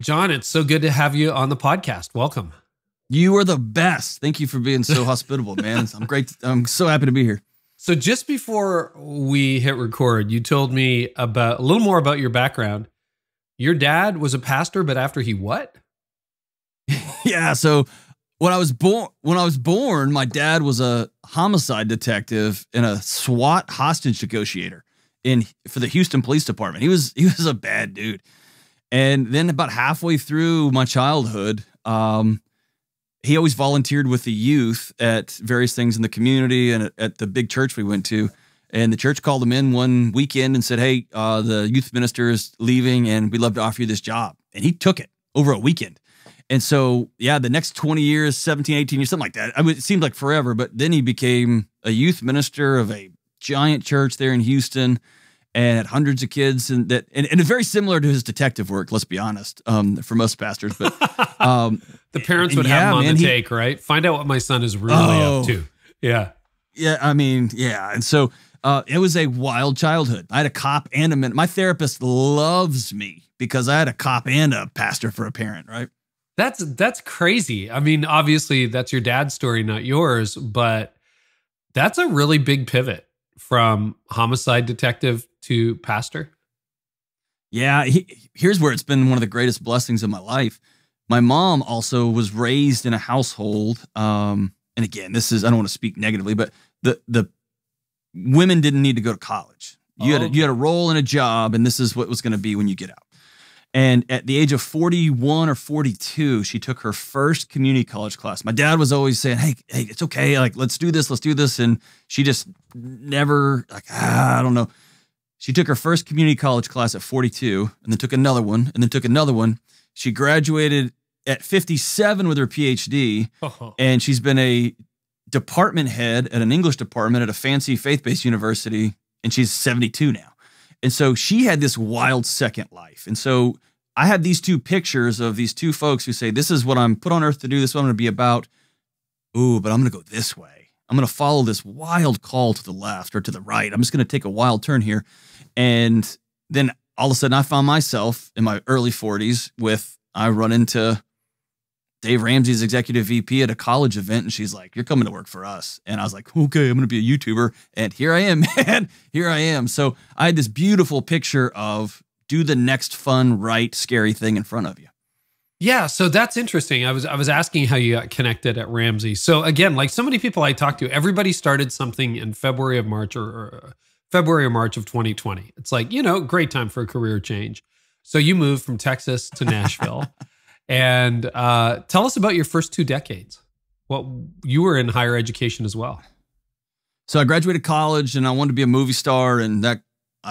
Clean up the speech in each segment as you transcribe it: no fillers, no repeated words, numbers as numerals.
John, it's so good to have you on the podcast. Welcome. You are the best. Thank you for being so hospitable, man. I'm great. I'm so happy to be here. So just before we hit record, you told me about a little more about your background. Your dad was a pastor, but after he what? Yeah. So when I was born, my dad was a homicide detective and a SWAT hostage negotiator for the Houston Police Department. He was a bad dude. And then about halfway through my childhood, he always volunteered with the youth at various things in the community and at the big church we went to. And the church called him in one weekend and said, hey, the youth minister is leaving and we'd love to offer you this job. And he took it over a weekend. And so, yeah, the next 20 years, 17, 18 years, something like that. It seemed like forever, but then he became a youth minister of a giant church there in Houston and had hundreds of kids, and it's very similar to his detective work, let's be honest, for most pastors. But the parents would have him on the take, right? Find out what my son is really up to. Yeah. Yeah, I mean, yeah. And so it was a wild childhood. I had a cop and my therapist loves me because I had a cop and a pastor for a parent, right? That's crazy. I mean, obviously that's your dad's story, not yours, but that's a really big pivot from homicide detective to pastor. Yeah, here's where it's been one of the greatest blessings of my life. My mom also was raised in a household, and again, I don't want to speak negatively, but the women didn't need to go to college. You had a role in a job, and this is what was going to be when you get out. And at the age of 41 or 42, she took her first community college class. My dad was always saying, hey, it's okay. Like, let's do this. And she just never, I don't know. She took her first community college class at 42 and then took another one and then took another one. She graduated at 57 with her PhD. And she's been a department head at an English department at a fancy faith-based university. And she's 72 now. And so she had this wild second life. And so I had these two pictures of these two folks who say, this is what I'm put on earth to do. This is what I'm going to be about. Ooh, but I'm going to go this way. I'm going to follow this wild call to the left or to the right. I'm just going to take a wild turn here. And then all of a sudden I found myself in my early 40s I run into Dave Ramsey's executive VP at a college event, and she's like, you're coming to work for us. And I was like, okay, I'm going to be a YouTuber. And here I am, man. Here I am. So I had this beautiful picture of do the next fun, right, scary thing in front of you. Yeah, so that's interesting. I was asking how you got connected at Ramsey. So again, like so many people I talk to, everybody started something in February or March of 2020. It's like, great time for a career change. So you moved from Texas to Nashville. And tell us about your first 2 decades. Well, you were in higher education as well. So I graduated college and I wanted to be a movie star, and that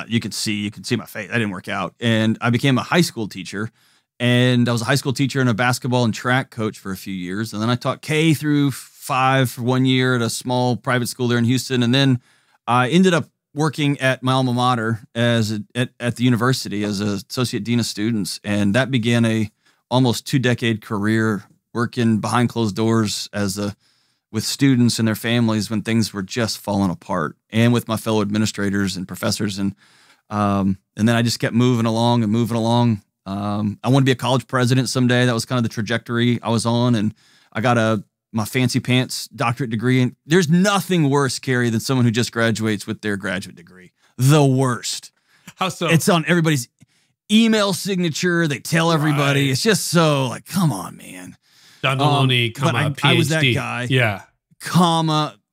you could see my face. That didn't work out. And I became a high school teacher, and I was a high school teacher and a basketball and track coach for a few years. And then I taught K through 5 for 1 year at a small private school there in Houston. And then I ended up working at my alma mater at the university as an associate dean of students. And that began a almost 2-decade career working behind closed doors with students and their families when things were just falling apart, and with my fellow administrators and professors. And then I just kept moving along. I want to be a college president someday. That was kind of the trajectory I was on. And I got my fancy pants doctorate degree. And there's nothing worse, Carey, than someone who just graduates with their graduate degree. The worst. How so? It's on everybody's email signature. They tell everybody. Right. It's just so like, come on, man. John Delony, PhD. I was that guy. Yeah.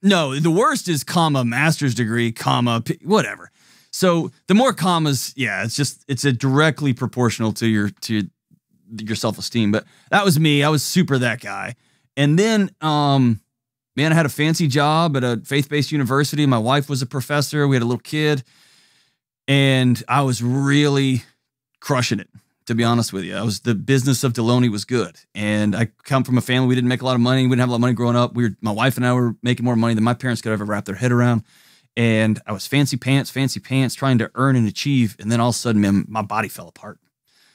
No, the worst is master's degree, whatever. So the more commas, yeah, it's a directly proportional to your self-esteem. But that was me. I was super that guy. And then, man, I had a fancy job at a faith-based university. My wife was a professor. We had a little kid. And I was really crushing it, to be honest with you. The business of Delony was good. And I come from a family, we didn't make a lot of money. We didn't have a lot of money growing up. My wife and I were making more money than my parents could ever wrap their head around. And I was fancy pants, trying to earn and achieve. And then all of a sudden, man, my body fell apart.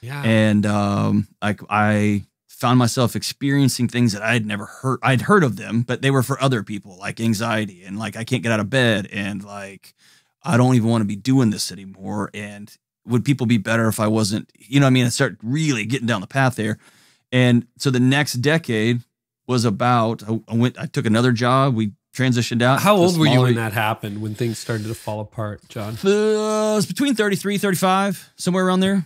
Yeah. And I found myself experiencing things that I'd never heard. I'd heard of them, but they were for other people, like anxiety and like I can't get out of bed and like I don't even want to be doing this anymore. And would people be better if I wasn't, you know what I mean? I started really getting down the path there. And so the next decade was about, I took another job. We transitioned out. How old were you when that happened, when things started to fall apart, John? It was between 33, 35, somewhere around there.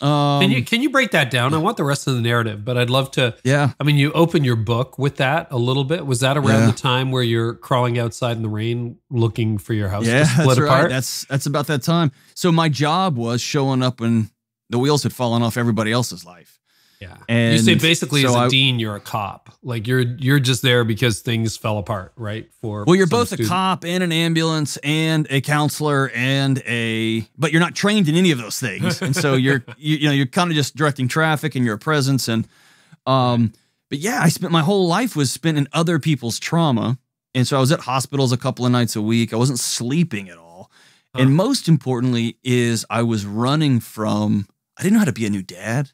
Can you break that down? I want the rest of the narrative, but I'd love to. Yeah. I mean, you open your book with that a little bit. Was that around the time where you're crawling outside in the rain looking for your house to split apart? Right. That's about that time. So my job was showing up when the wheels had fallen off everybody else's life. Yeah. And you say basically so as a dean, you're a cop. Like you're just there because things fell apart, right? Well, you're both a cop and an ambulance and a counselor but you're not trained in any of those things. And so you're kind of just directing traffic and you're a presence. And, but yeah, I spent my whole life was spent in other people's trauma. And so I was at hospitals a couple of nights a week. I wasn't sleeping at all. And most importantly is I was running from, I didn't know how to be a new dad.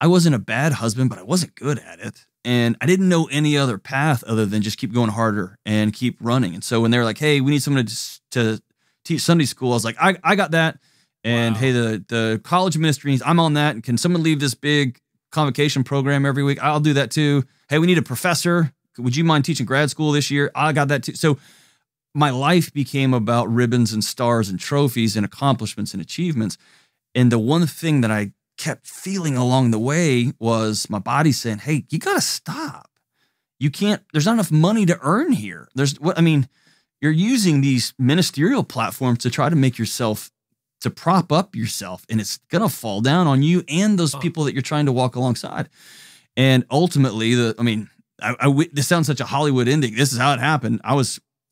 I wasn't a bad husband, but I wasn't good at it. And I didn't know any other path other than just keep going harder and keep running. And so when they're like, hey, we need someone to teach Sunday school, I was like, I got that. And hey, the college ministry needs, I'm on that. And can someone leave this big convocation program every week? I'll do that too. Hey, we need a professor. Would you mind teaching grad school this year? I got that too. So my life became about ribbons and stars and trophies and accomplishments and achievements. And the one thing that I kept feeling along the way was my body saying, hey, you got to stop. You can't, there's not enough money to earn here. You're using these ministerial platforms to try to make yourself, to prop up yourself, and it's going to fall down on you and those people that you're trying to walk alongside. And ultimately, this sounds such a Hollywood ending. This is how it happened. I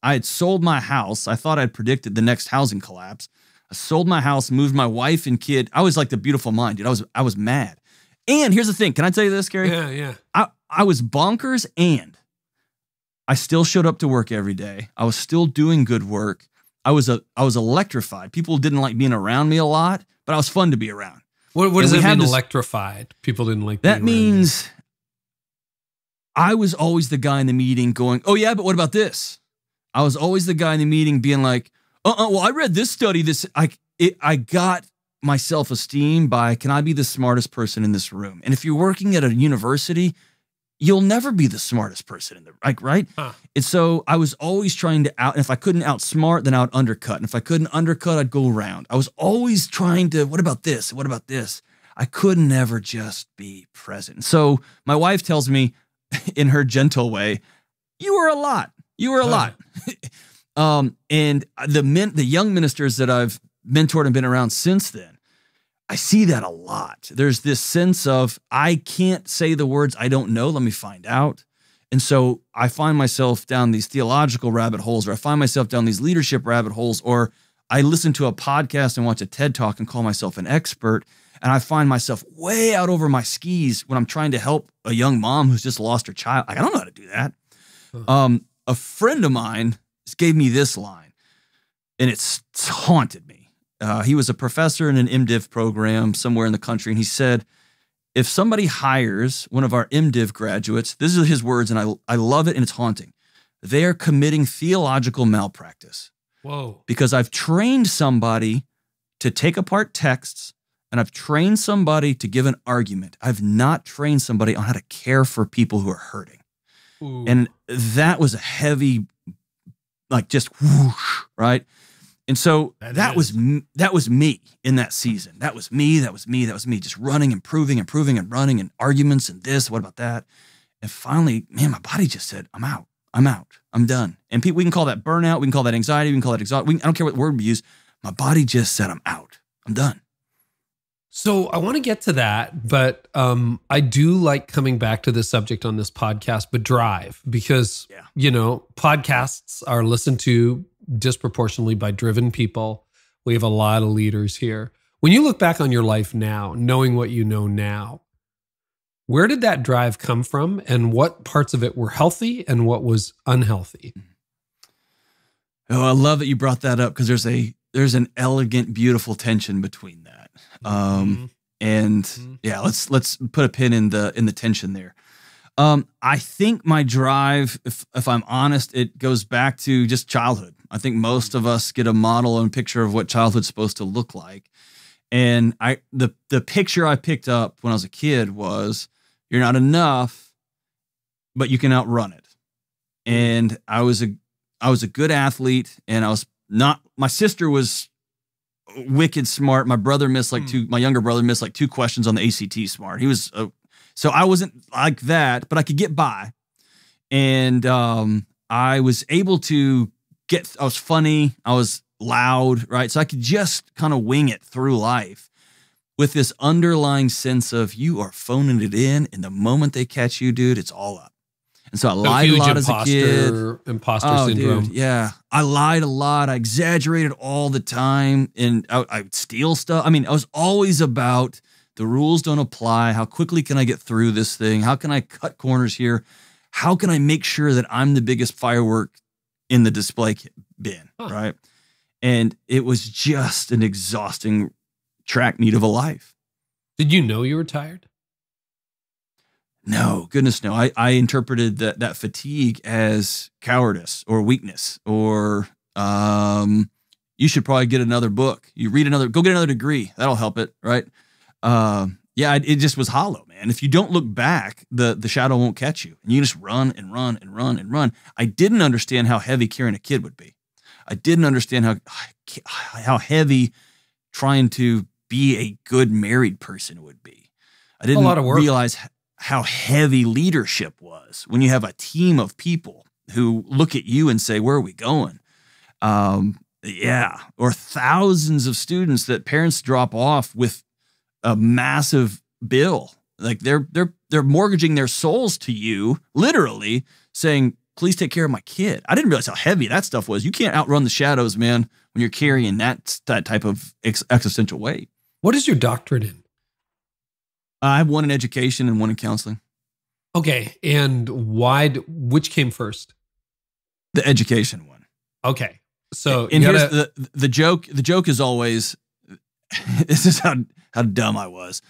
had sold my house. I thought I'd predicted the next housing collapse. I sold my house, moved my wife and kid. I was like the beautiful mind, dude. I was mad. And here's the thing. Can I tell you this, Carey? Yeah. I was bonkers, and I still showed up to work every day. I was still doing good work. I was electrified. People didn't like being around me a lot, but I was fun to be around. What does it mean, electrified? People didn't like being around you? That means I was always the guy in the meeting going, oh yeah, but what about this? I was always the guy in the meeting being like, well, I read this study. I got my self-esteem by, can I be the smartest person in this room? And if you're working at a university, you'll never be the smartest person in the right? Huh. And so I was always trying to and if I couldn't outsmart, then I would undercut. And if I couldn't undercut, I'd go around. I was always trying to, what about this? What about this? I could never just be present. So my wife tells me in her gentle way, you were a lot. You were a lot. And the young ministers that I've mentored and been around since then, I see that a lot. There's this sense of, I can't say the words I don't know. Let me find out. And so I find myself down these theological rabbit holes, or I find myself down these leadership rabbit holes, or I listen to a podcast and watch a TED Talk and call myself an expert. And I find myself way out over my skis when I'm trying to help a young mom who's just lost her child. I don't know how to do that. A friend of mine gave me this line, and it's haunted me. He was a professor in an MDiv program somewhere in the country, and he said, if somebody hires one of our MDiv graduates, this is his words, and I love it, and it's haunting. They are committing theological malpractice. Whoa. Because I've trained somebody to take apart texts, and I've trained somebody to give an argument. I've not trained somebody on how to care for people who are hurting. Ooh. And that was a heavy, like just whoosh, right? And so that was me in that season. That was me, just running and proving and running and arguments and this, what about that? And finally, man, my body just said, I'm out, I'm done. And we can call that burnout, we can call that anxiety, we can call that exhaustion. I don't care what word we use. My body just said, I'm out, I'm done. So I want to get to that, but I do like coming back to this subject on this podcast, but drive, because, podcasts are listened to disproportionately by driven people. We have a lot of leaders here. When you look back on your life now, knowing what you know now, where did that drive come from, and what parts of it were healthy and what was unhealthy? Oh, I love that you brought that up, because there's an elegant, beautiful tension between that. Yeah, let's put a pin in the tension there. I think my drive, if I'm honest, it goes back to just childhood. I think most of us get a model and picture of what childhood's supposed to look like. And the picture I picked up when I was a kid was, you're not enough, but you can outrun it. And I was a good athlete, and my sister was wicked smart. My brother missed my younger brother missed like 2 questions on the ACT smart. He was, so I wasn't like that, but I could get by. And I was able to I was funny. I was loud, right? So I could just kind of wing it through life with this underlying sense of, you are phoning it in, and the moment they catch you, dude, it's all up. And so I lied a lot as a kid. Imposter syndrome. Dude, yeah. I lied a lot. I exaggerated all the time, and I would steal stuff. I mean, I was always about, the rules don't apply. How quickly can I get through this thing? How can I cut corners here? How can I make sure that I'm the biggest firework in the display bin, right? And it was just an exhausting track meet of a life. Did you know you were tired? No, goodness no. I interpreted that fatigue as cowardice or weakness, or you should probably get another book. Go get another degree. That'll help it, right? It just was hollow, man. If you don't look back, the shadow won't catch you. And you just run and run and run and run. I didn't understand how heavy carrying a kid would be. I didn't understand how heavy trying to be a good married person would be. I didn't realize how heavy leadership was when you have a team of people who look at you and say, where are we going? Or thousands of students that parents drop off with a massive bill. Like they're mortgaging their souls to you, literally saying, please take care of my kid. I didn't realize how heavy that stuff was. You can't outrun the shadows, man, when you're carrying that type of existential weight. What is your doctorate in? I have one in education and one in counseling. Okay. And which came first? The education one. Okay. So and here's the joke. The joke is always, this is how dumb I was.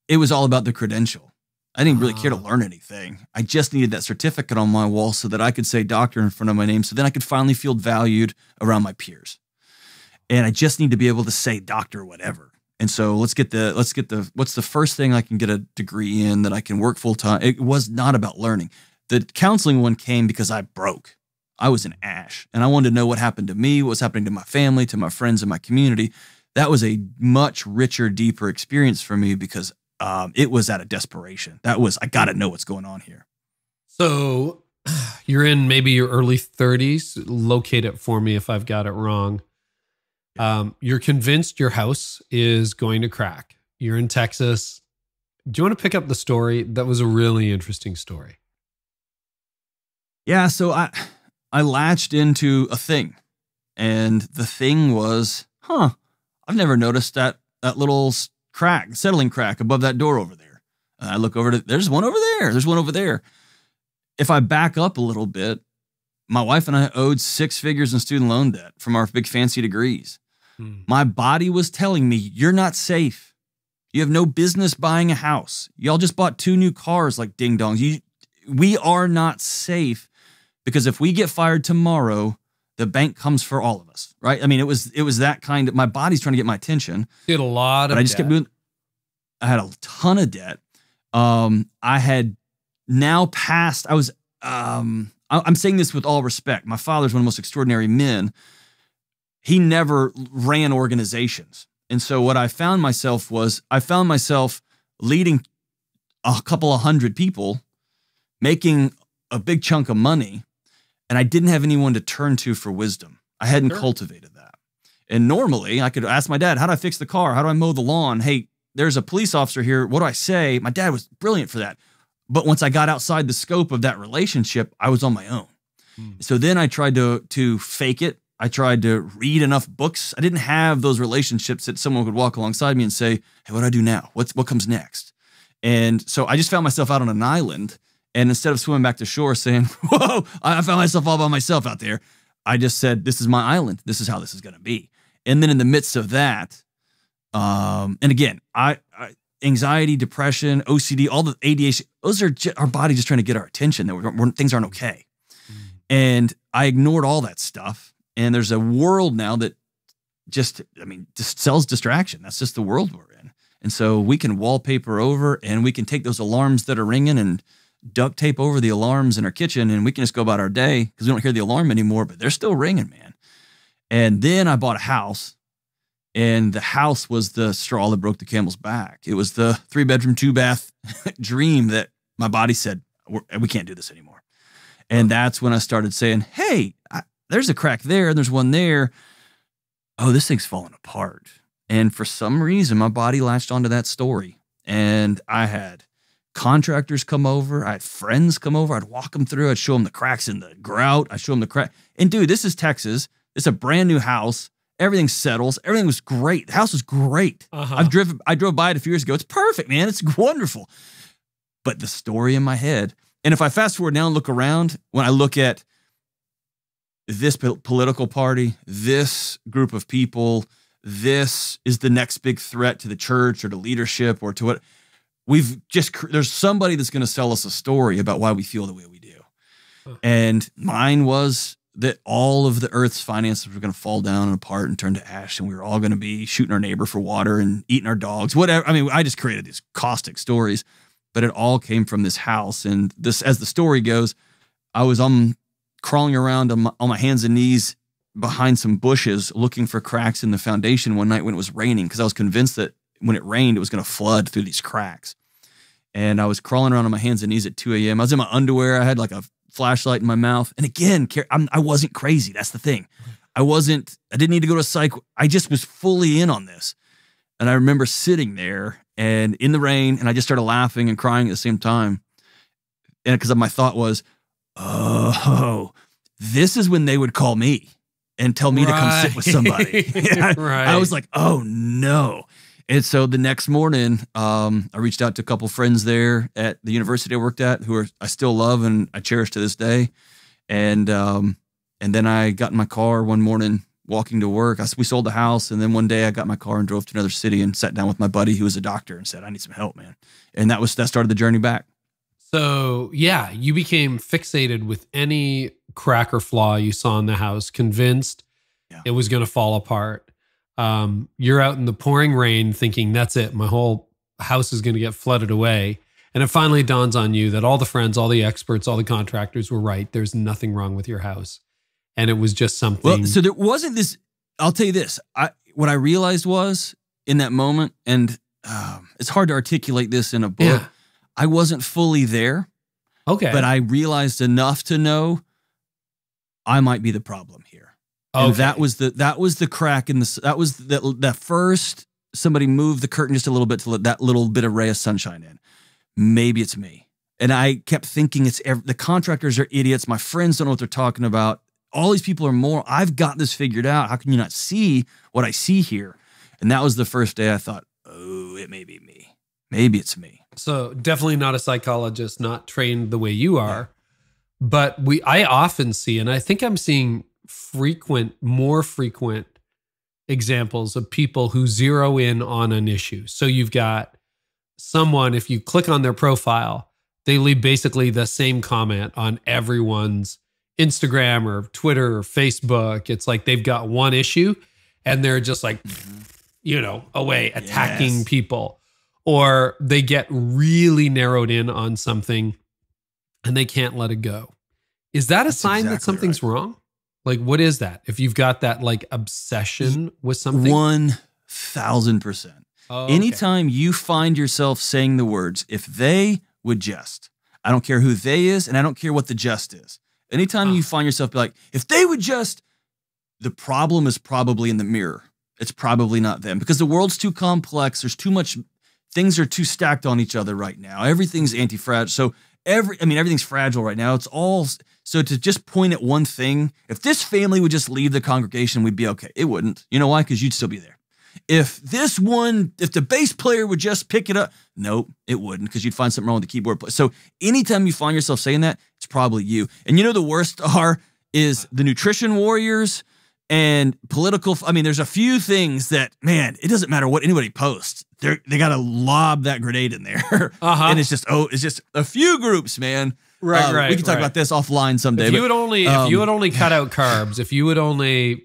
It was all about the credential. I didn't really care to learn anything. I just needed that certificate on my wall so that I could say doctor in front of my name, so then I could finally feel valued around my peers. And I just need to be able to say doctor whatever. And so what's the first thing I can get a degree in that I can work full time? It was not about learning. The counseling one came because I broke. I was an ash, and I wanted to know what happened to me, what's happening to my family, to my friends in my community. That was a much richer, deeper experience for me because it was out of desperation. I got to know what's going on here. So you're in maybe your early 30s. Locate it for me if I've got it wrong. You're convinced your house is going to crack. You're in Texas. Do you want to pick up the story? That was a really interesting story. Yeah, so I latched into a thing, and the thing was, I've never noticed that little settling crack above that door over there. And I look over there's one over there. There's one over there. If I back up a little bit, my wife and I owed 6 figures in student loan debt from our big fancy degrees. My body was telling me, you're not safe. You have no business buying a house. Y'all just bought 2 new cars like ding dongs. We are not safe, because if we get fired tomorrow, the bank comes for all of us, right? I mean, it was that kind of, my body's trying to get my attention. You had a lot of debt. I just kept doing, I had a ton of debt. I had now passed, I'm saying this with all respect. My father's one of the most extraordinary men. He never ran organizations. And so what I found myself leading a couple of hundred people, making a big chunk of money, and I didn't have anyone to turn to for wisdom. I hadn't cultivated that. And normally I could ask my dad, how do I fix the car? How do I mow the lawn? Hey, there's a police officer here. What do I say? My dad was brilliant for that. But once I got outside the scope of that relationship, I was on my own. So then I tried to fake it. I tried to read enough books. I didn't have those relationships that someone could walk alongside me and say, hey, what do I do now? What comes next? And so I just found myself out on an island. And instead of swimming back to shore saying, whoa, I found myself all by myself out there, I just said, this is my island. This is how this is going to be. And then in the midst of that, and again, anxiety, depression, OCD, all the ADHD, those are our body just trying to get our attention that things aren't okay. And I ignored all that stuff. And there's a world now that just sells distraction. That's just the world we're in. And so we can wallpaper over, and we can take those alarms that are ringing and duct tape over the alarms in our kitchen, and we can just go about our day because we don't hear the alarm anymore, but they're still ringing, man. And then I bought a house, and the house was the straw that broke the camel's back. It was the 3-bedroom, 2-bath dream that my body said, we can't do this anymore. And that's when I started saying, hey, there's a crack there, and there's one there. Oh, this thing's falling apart. And for some reason, my body latched onto that story. And I had contractors come over. I had friends come over. I'd walk them through. I'd show them the cracks in the grout. I'd show them the crack. And dude, this is Texas. It's a brand new house. Everything settles. Everything was great. The house was great. I drove by it a few years ago. It's perfect, man. It's wonderful. But the story in my head, and if I fast forward now and look around, when I look at this political party, this group of people, this is the next big threat to the church or to leadership or to what there's somebody that's going to sell us a story about why we feel the way we do. And mine was that all of the earth's finances were going to fall down and apart and turn to ash, and we were all going to be shooting our neighbor for water and eating our dogs, whatever. I mean, I just created these caustic stories, but it all came from this house. And this, as the story goes, I was crawling around on my hands and knees behind some bushes looking for cracks in the foundation one night when it was raining, because I was convinced that when it rained, it was going to flood through these cracks. And I was crawling around on my hands and knees at 2 a.m. I was in my underwear. I had like a flashlight in my mouth. And again, I wasn't crazy. That's the thing. I didn't need to go to psych. I just was fully in on this. And I remember sitting there and in the rain, and I just started laughing and crying at the same time. And because my thought was, oh, this is when they would call me and tell me to come sit with somebody. I was like, oh no. And so the next morning, I reached out to a couple friends there at the university I worked at, who I still love and I cherish to this day. And then I got in my car one morning walking to work. We sold the house, and then one day I got in my car and drove to another city and sat down with my buddy who was a doctor and said, I need some help, man. And that started the journey back. So yeah, you became fixated with any crack or flaw you saw in the house, convinced it was going to fall apart. You're out in the pouring rain thinking, that's it, my whole house is going to get flooded away. And it finally dawns on you that all the friends, all the experts, all the contractors were right. There's nothing wrong with your house. And it was just something. Well, so there wasn't this, I'll tell you this. What I realized was in that moment, and it's hard to articulate this in a book. Yeah. I wasn't fully there. Okay. But I realized enough to know I might be the problem here. And that was the crack in the, that was that first somebody moved the curtain just a little bit to let that little bit of ray of sunshine in. Maybe it's me. And I kept thinking the contractors are idiots. My friends don't know what they're talking about. All these people are moral. I've got this figured out. How can you not see what I see here? And that was the first day I thought, oh, it may be me. Maybe it's me. So definitely not a psychologist, not trained the way you are. But I often see, and I think I'm seeing more frequent examples of people who zero in on an issue. So you've got someone, if you click on their profile, they leave basically the same comment on everyone's Instagram or Twitter or Facebook. It's like they've got one issue and they're just like, away attacking people. Or they get really narrowed in on something and they can't let it go. Is that a sign that something's wrong? Like, what is that? If you've got that like obsession with something? 1,000%. Anytime you find yourself saying the words, if they would just, I don't care who they is, and I don't care what the just is. Anytime you find yourself like, if they would just, the problem is probably in the mirror. It's probably not them, because the world's too complex. There's too much, things are too stacked on each other right now. Everything's anti-fragile. So everything's fragile right now. It's all, so to just point at one thing, if this family would just leave the congregation, we'd be okay. It wouldn't. You know why? Because you'd still be there. If the bass player would just pick it up, nope, it wouldn't, because you'd find something wrong with the keyboard player. So anytime you find yourself saying that, it's probably you. And the worst is the nutrition warriors and political. I mean, there's a few things that, man, it doesn't matter what anybody posts. They got to lob that grenade in there. And it's just a few groups, man. Right. We can talk about this offline someday. If you would only cut out carbs, if you would only,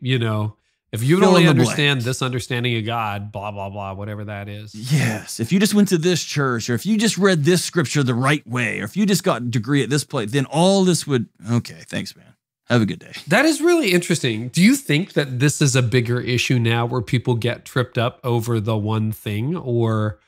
If you Fill only in the understand blank. this understanding of God, blah, blah, blah, whatever that is. Yes. If you just went to this church, or if you just read this scripture the right way, or if you just got a degree at this place, then all this would, okay, thanks, man. Have a good day. That is really interesting. Do you think that this is a bigger issue now where people get tripped up over the one thing? Or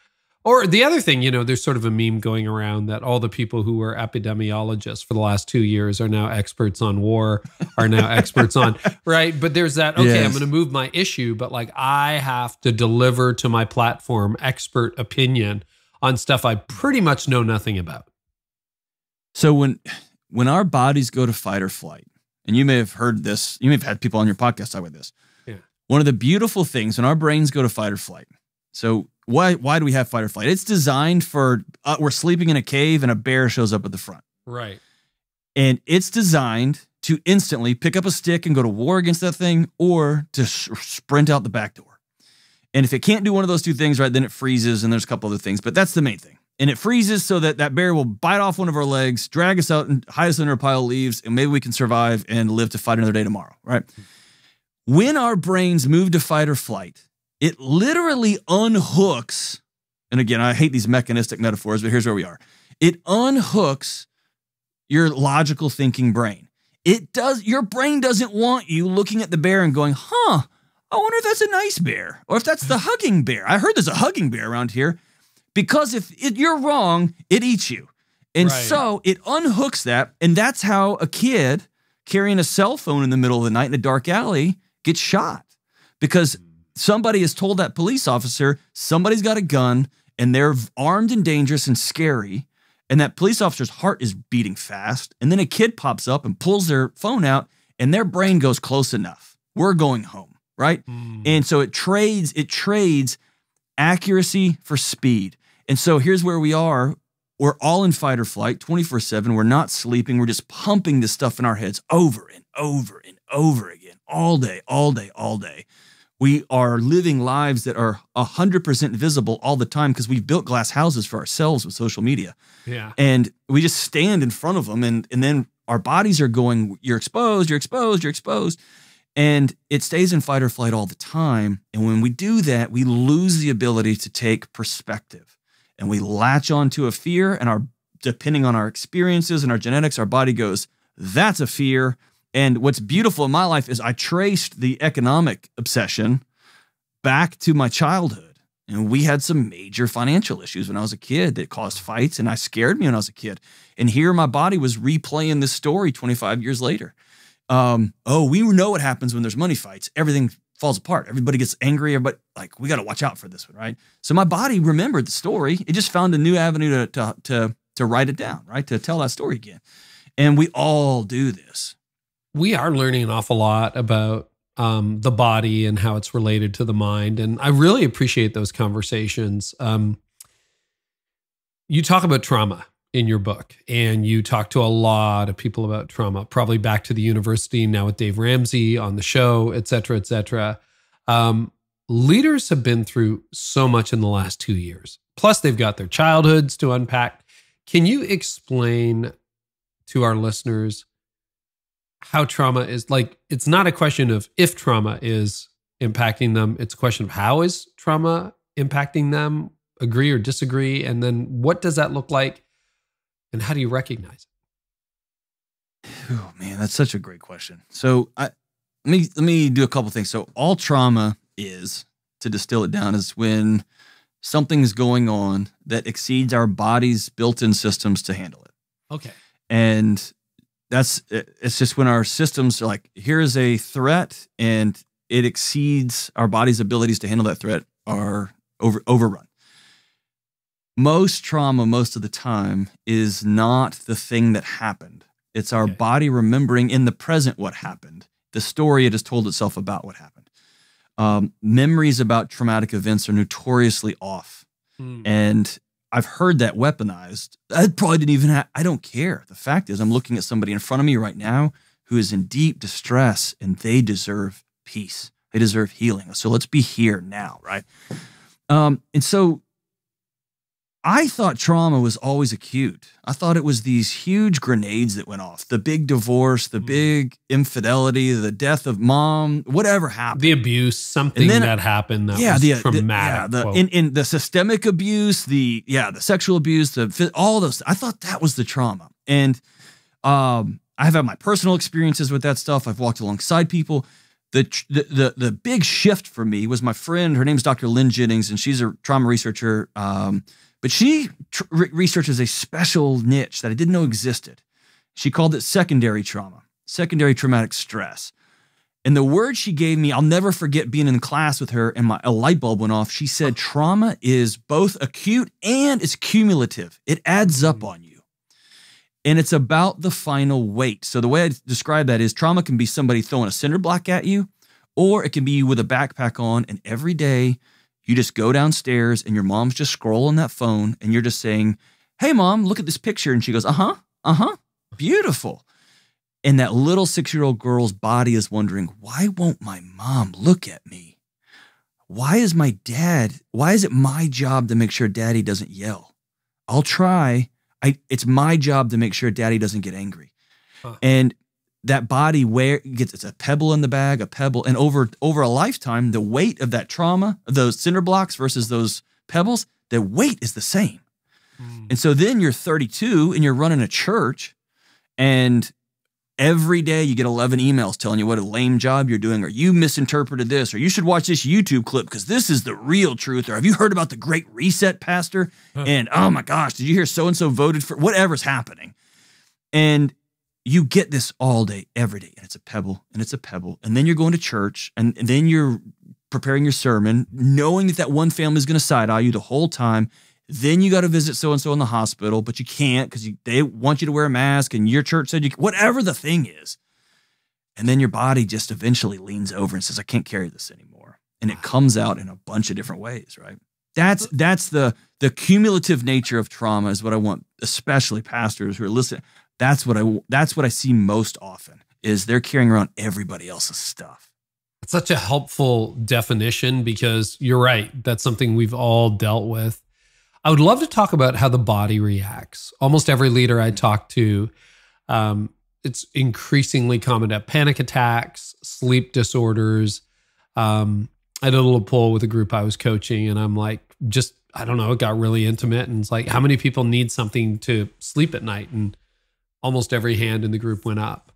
the other thing, there's sort of a meme going around that all the people who were epidemiologists for the last 2 years are now experts on war, are now experts on, right? But there's that, okay, Yes. I'm going to move my issue, but like I have to deliver to my platform expert opinion on stuff I pretty much know nothing about. So when our bodies go to fight or flight, and you may have heard this, you may have had people on your podcast talk about this. Yeah. One of the beautiful things when our brains go to fight or flight. So why do we have fight or flight? It's designed for, we're sleeping in a cave and a bear shows up at the front. Right. And it's designed to instantly pick up a stick and go to war against that thing, or to sprint out the back door. And if it can't do one of those two things, right, then it freezes, and there's a couple other things, but that's the main thing. And it freezes so that bear will bite off one of our legs, drag us out and hide us under a pile of leaves, and maybe we can survive and live to fight another day tomorrow, right? When our brains move to fight or flight, it literally unhooks, and again, I hate these mechanistic metaphors, but here's where we are. It unhooks your logical thinking brain. Your brain doesn't want you looking at the bear and going, I wonder if that's a nice bear, or if that's the hugging bear. I heard there's a hugging bear around here. Because if you're wrong, it eats you. And Right. so it unhooks that, and that's how a kid carrying a cell phone in the middle of the night in a dark alley gets shot. Because somebody has told that police officer somebody's got a gun and they're armed and dangerous and scary, and that police officer's heart is beating fast, and then a kid pops up and pulls their phone out, and their brain goes, close enough. We're going home, right? And so it trades accuracy for speed. And so here's where we are. We're all in fight or flight 24/7. We're not sleeping. We're just pumping this stuff in our heads over and over and over again, all day, all day, all day. We are living lives that are 100% visible all the time because we've built glass houses for ourselves with social media. Yeah. And we just stand in front of them, and then our bodies are going, you're exposed, you're exposed, you're exposed. And it stays in fight or flight all the time. And when we do that, we lose the ability to take perspective. And we latch onto a fear, and depending on our experiences and our genetics, our body goes, that's a fear. And what's beautiful in my life is I traced the economic obsession back to my childhood. And we had some major financial issues when I was a kid that caused fights, and I scared me when I was a kid. And here my body was replaying this story 25 years later. We know what happens when there's money fights. Everything falls apart. Everybody gets angry. Everybody, we got to watch out for this one, right? So my body remembered the story. It just found a new avenue to write it down, right? To tell that story again. And we all do this. We are learning an awful lot about the body and how it's related to the mind. And I really appreciate those conversations. You talk about trauma in your book, and you talk to a lot of people about trauma, probably back to the university, now with Dave Ramsey on the show, et cetera, et cetera. Leaders have been through so much in the last 2 years. Plus, they've got their childhoods to unpack. Can you explain to our listeners how trauma is, it's not a question of if trauma is impacting them. It's a question of how is trauma impacting them, agree or disagree? And then what does that look like? And how do you recognize it? Oh man, that's such a great question. So let me do a couple things. So all trauma is, to distill it down, is when something's going on that exceeds our body's built-in systems to handle it. Okay. And it's just when our systems are like, here is a threat, and it exceeds our body's abilities to handle that threat, are overrun. Most trauma, most of the time, is not the thing that happened. It's our body remembering in the present what happened, the story it has told itself about what happened. Memories about traumatic events are notoriously off. And I've heard that weaponized. I probably didn't even I don't care. The fact is, I'm looking at somebody in front of me right now who is in deep distress, and they deserve peace. They deserve healing. So let's be here now, right? And so I thought trauma was always acute. I thought it was these huge grenades that went off. The big divorce, the big infidelity, the death of mom, whatever happened. The abuse, something that happened that was traumatic. In the systemic abuse, the sexual abuse, all those. I thought that was the trauma. And I've had my personal experiences with that stuff. I've walked alongside people. The big shift for me was my friend. Her name's Dr. Lynn Jennings, and she's a trauma researcher. But she researches a special niche that I didn't know existed. She called it secondary trauma, secondary traumatic stress. And the word she gave me, I'll never forget being in class with her and a light bulb went off. She said, trauma is both acute and it's cumulative. It adds up on you. And it's about the final weight. So the way I describe that is trauma can be somebody throwing a cinder block at you, or it can be you with a backpack on, and every day you just go downstairs and your mom's just scrolling that phone and you're just saying, hey, mom, look at this picture. And she goes, beautiful. And that little 6-year-old girl's body is wondering, why won't my mom look at me? Why is it my job to make sure daddy doesn't yell? I'll try. It's my job to make sure daddy doesn't get angry. And that body it's a pebble in the bag, and over a lifetime, the weight of that trauma, those cinder blocks versus those pebbles, the weight is the same. And so then you're 32 and you're running a church, and every day you get 11 emails telling you what a lame job you're doing, or you misinterpreted this, or you should watch this YouTube clip because this is the real truth, or have you heard about the Great Reset, Pastor? And oh my gosh, did you hear so-and-so voted for whatever's happening? And you get this all day, every day, and it's a pebble, and it's a pebble. And then you're going to church, and then you're preparing your sermon, knowing that one family is going to side-eye you the whole time. Then you got to visit so-and-so in the hospital, but you can't because they want you to wear a mask, and your church said whatever the thing is. And then your body just eventually leans over and says, I can't carry this anymore. And it comes out in a bunch of different ways, right? That's the cumulative nature of trauma is what I want, especially pastors who are listening. That's what I see most often is they're carrying around everybody else's stuff. It's such a helpful definition because you're right. That's something we've all dealt with. I would love to talk about how the body reacts. Almost every leader I talk to, it's increasingly common to have panic attacks, sleep disorders. I did a little poll with a group I was coaching, and I'm like, I don't know, it got really intimate. And it's like, how many people need something to sleep at night? And almost every hand in the group went up.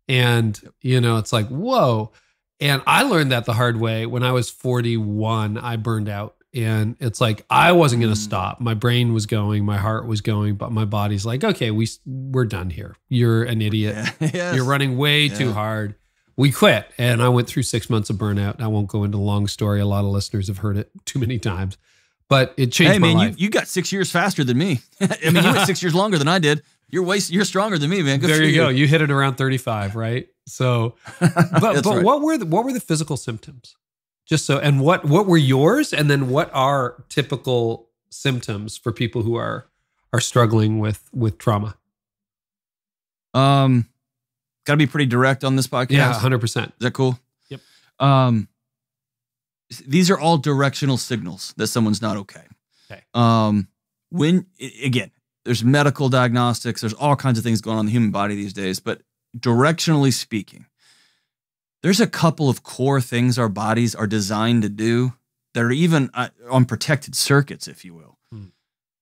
And, it's like, whoa. And I learned that the hard way. When I was 41, I burned out. And it's like, I wasn't going to stop. My brain was going, my heart was going, but my body's like, okay, we're done here. You're an idiot. Yes. You're running way too hard. We quit. And I went through 6 months of burnout. I won't go into a long story. A lot of listeners have heard it too many times, but it changed my life. You got 6 years faster than me. I mean, you went 6 years longer than I did. You're stronger than me, man. Good there you go. You hit it around 35, right? So, but right. What were the physical symptoms? Just so, and what were yours? And then what are typical symptoms for people who are struggling with trauma? Got to be pretty direct on this podcast. Yeah, 100%. Is that cool? Yep. These are all directional signals that someone's not okay. Okay. Again, there's medical diagnostics. There's all kinds of things going on in the human body these days. But directionally speaking, there's a couple of core things our bodies are designed to do that are even on protected circuits, if you will.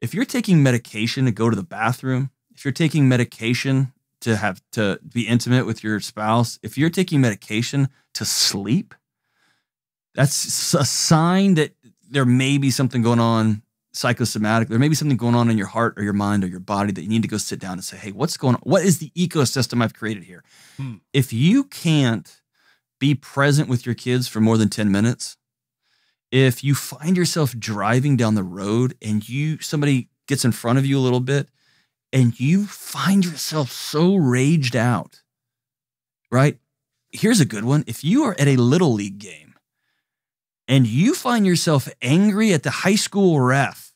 If you're taking medication to go to the bathroom, if you're taking medication to be intimate with your spouse, if you're taking medication to sleep, that's a sign that there may be something going on psychosomatic. There may be something going on in your heart or your mind or your body that you need to go sit down and say, hey, what's going on? What is the ecosystem I've created here? If you can't be present with your kids for more than 10 minutes, if you find yourself driving down the road and somebody gets in front of you a little bit and you find yourself so raged out, right? Here's a good one. If you are at a little league game and you find yourself angry at the high school ref,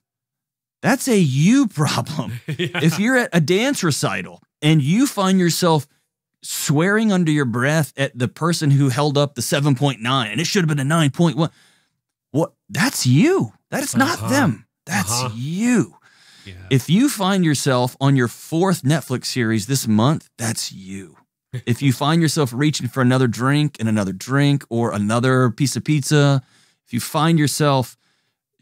that's a you problem. Yeah. If you're at a dance recital and you find yourself swearing under your breath at the person who held up the 7.9 and it should have been a 9.1, that's you. That is not them. That's you. Yeah. If you find yourself on your 4th Netflix series this month, that's you. If you find yourself reaching for another drink and another drink or another piece of pizza, if you find yourself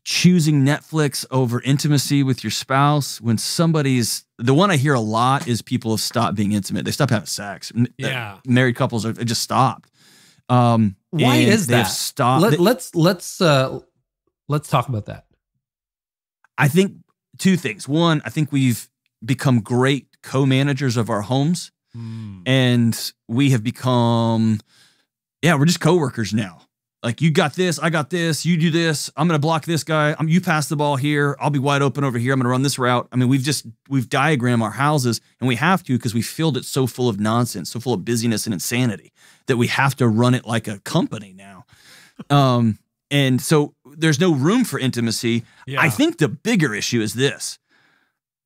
choosing Netflix over intimacy with your spouse, when the one I hear a lot is people have stopped being intimate. They stopped having sex. Yeah. Married couples have just stopped. Why is that? Stopped. Let's talk about that. I think 2 things. One, I think we've become great co-managers of our homes. And we have become, we're just coworkers now. Like, you got this, I got this, you do this, I'm going to block this guy, you pass the ball here, I'll be wide open over here, I'm going to run this route. I mean, we've diagrammed our houses, and we have to because we filled it so full of nonsense, so full of busyness and insanity that we have to run it like a company now. And so there's no room for intimacy. Yeah. I think the bigger issue is this.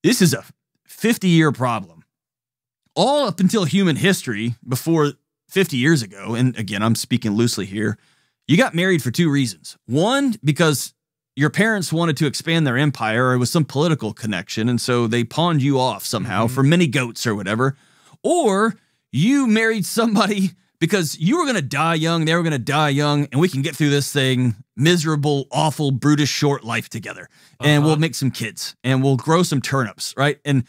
This is a 50-year problem. All up until human history, before 50 years ago, and again, I'm speaking loosely here, you got married for 2 reasons. One, because your parents wanted to expand their empire, or it was some political connection, and so they pawned you off somehow for many goats or whatever. Or you married somebody because you were going to die young, they were going to die young, and we can get through this thing, miserable, awful, brutish, short life together. And we'll make some kids, and we'll grow some turnips, right? And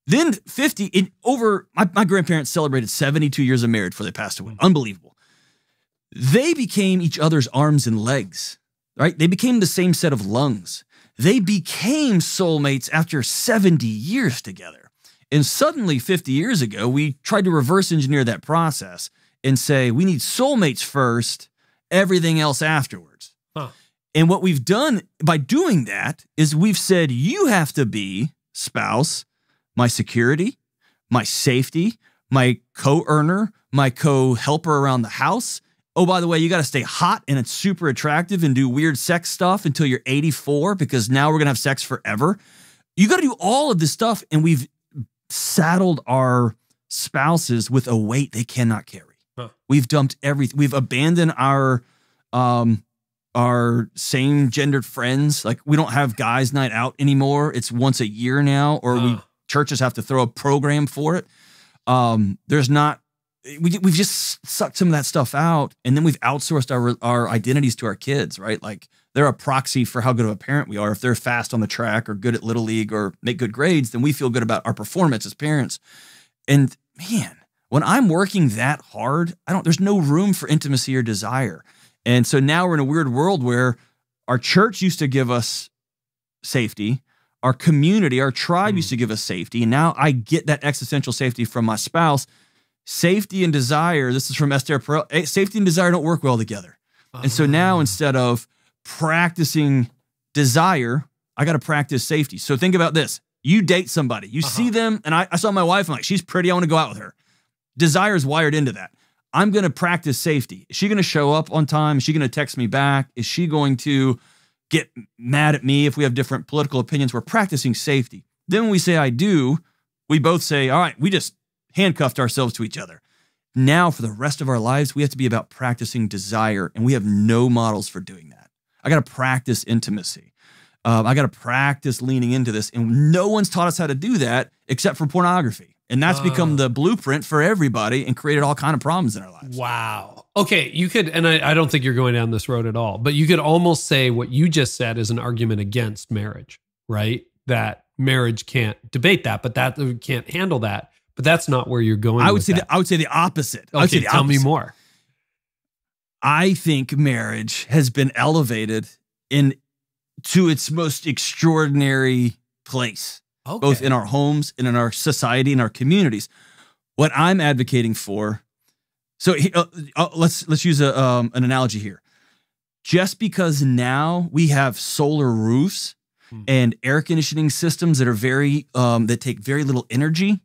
then my grandparents celebrated 72 years of marriage before they passed away. Unbelievable. They became each other's arms and legs, right? They became the same set of lungs. They became soulmates after 70 years together. And suddenly, 50 years ago, we tried to reverse engineer that process and say, we need soulmates first, everything else afterwards. And what we've done by doing that is we've said, you have to be, spouse, my security, my safety, my co-earner, my co-helper around the house. Oh, by the way, you got to stay hot and it's super attractive and do weird sex stuff until you're 84 because now we're going to have sex forever. You got to do all of this stuff, and we've saddled our spouses with a weight they cannot carry. We've dumped everything. We've abandoned our same gendered friends. Like, we don't have guys' night out anymore. It's once a year now, or churches have to throw a program for it. We've just sucked some of that stuff out, and then we've outsourced our identities to our kids, right? Like, they're a proxy for how good of a parent we are. If they're fast on the track or good at Little League or make good grades, then we feel good about our performance as parents. And man, when I'm working that hard, there's no room for intimacy or desire. And so now we're in a weird world where our church used to give us safety. Our community, our tribe used to give us safety. And now I get that existential safety from my spouse. Safety and desire, this is from Esther Perel, safety and desire don't work well together. And so now, instead of practicing desire, I got to practice safety. So think about this. You date somebody. You see them, and I saw my wife, I'm like, she's pretty, I want to go out with her. Desire is wired into that. I'm going to practice safety. Is she going to show up on time? Is she going to text me back? Is she going to get mad at me if we have different political opinions? We're practicing safety. Then when we say I do, we both say, all right, we just handcuffed ourselves to each other. Now, for the rest of our lives, we have to be about practicing desire, and we have no models for doing that. I got to practice intimacy. I got to practice leaning into this, and no one's taught us how to do that except for pornography. And that's become the blueprint for everybody and created all kinds of problems in our lives. Wow. Okay, you could, and I don't think you're going down this road at all, but you could almost say what you just said is an argument against marriage, right? That marriage can't debate that, but that can't handle that. But that's not where you're going. I would say the opposite. Okay, tell me more. I think marriage has been elevated to its most extraordinary place, both in our homes and in our society and our communities. What I'm advocating for, so let's use an analogy here. Just because now we have solar roofs and air conditioning systems that are that take very little energy,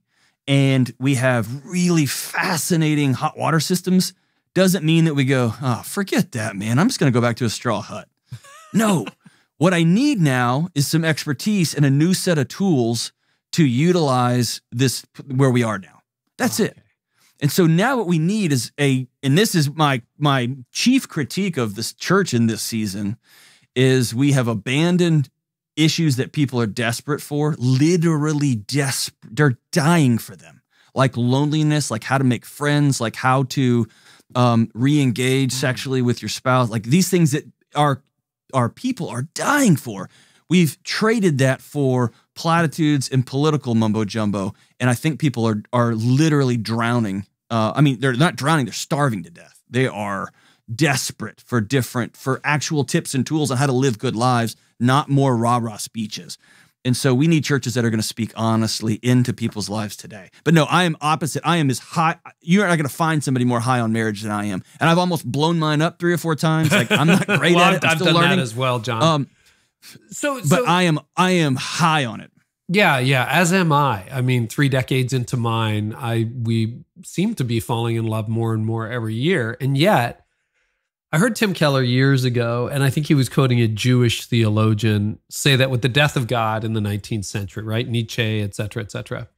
and we have really fascinating hot water systems, doesn't mean that we go, oh, forget that, man. I'm just going to go back to a straw hut. No. What I need now is some expertise and a new set of tools to utilize this where we are now. That's it. And so now what we need is and this is my chief critique of this church in this season, is we have abandoned issues that people are desperate for, literally desperate. They're dying for them. Like loneliness, like how to make friends, like how to re-engage sexually with your spouse. Like these things that our people are dying for. We've traded that for platitudes and political mumbo jumbo. And I think people are literally drowning. I mean, they're not drowning, they're starving to death. They are desperate for actual tips and tools on how to live good lives, not more rah-rah speeches. And so we need churches that are going to speak honestly into people's lives today. But no, I am opposite. I am as high. You're not going to find somebody more high on marriage than I am. And I've almost blown mine up 3 or 4 times. Like I'm not great at it. I'm still learning that as well, John. But I am high on it. Yeah. As am I. I mean, 3 decades into mine, we seem to be falling in love more and more every year. And yet, I heard Tim Keller years ago, and I think he was quoting a Jewish theologian, say that with the death of God in the 19th century, right? Nietzsche, et cetera,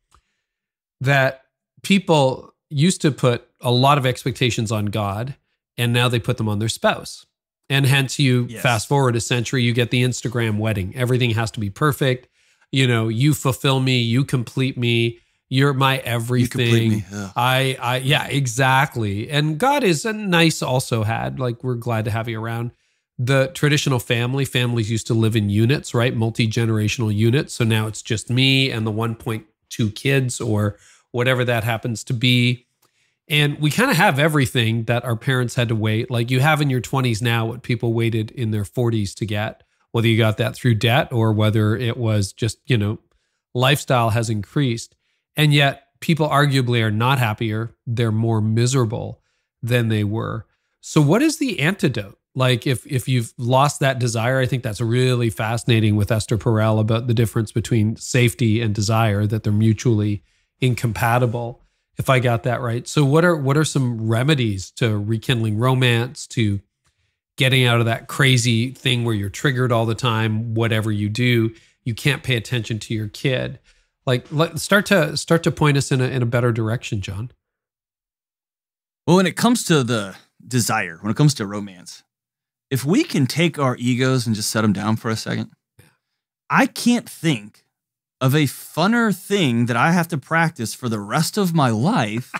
that people used to put a lot of expectations on God, and now they put them on their spouse. And hence you fast forward a century, you get the Instagram wedding. Everything has to be perfect. You know, you fulfill me, you complete me. You're my everything. You complete me. Yeah, exactly. And God is a nice also had, like, we're glad to have you around. The traditional families used to live in units, right? Multi-generational units. So now it's just me and the 1.2 kids or whatever that happens to be. And we kind of have everything that our parents had to wait. Like you have in your 20s now what people waited in their 40s to get, whether you got that through debt or whether it was just, you know, lifestyle has increased. And yet people arguably are not happier. They're more miserable than they were. So what is the antidote? Like if you've lost that desire, I think that's really fascinating with Esther Perel about the difference between safety and desire, that they're mutually incompatible, if I got that right. So what are some remedies to rekindling romance, to getting out of that crazy thing where you're triggered all the time, whatever you do, you can't pay attention to your kid? Like, start to point us in a better direction, John. Well, when it comes to the desire, when it comes to romance, if we can take our egos and just set them down for a second, I can't think of a funner thing that I have to practice for the rest of my life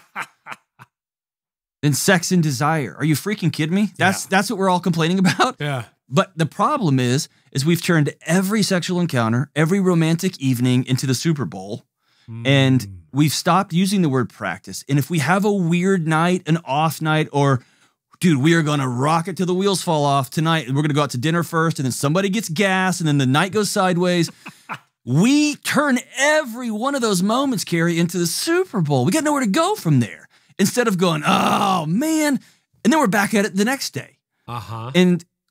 than sex and desire. Are you freaking kidding me? That's what we're all complaining about. Yeah. But the problem is we've turned every sexual encounter, every romantic evening into the Super Bowl, and we've stopped using the word practice. And if we have a weird night, an off night, or, dude, we are going to rock it till the wheels fall off tonight, and we're going to go out to dinner first, and then somebody gets gas, and then the night goes sideways. We turn every one of those moments, Carey, into the Super Bowl. We got nowhere to go from there. Instead of going, oh, man, and then we're back at it the next day.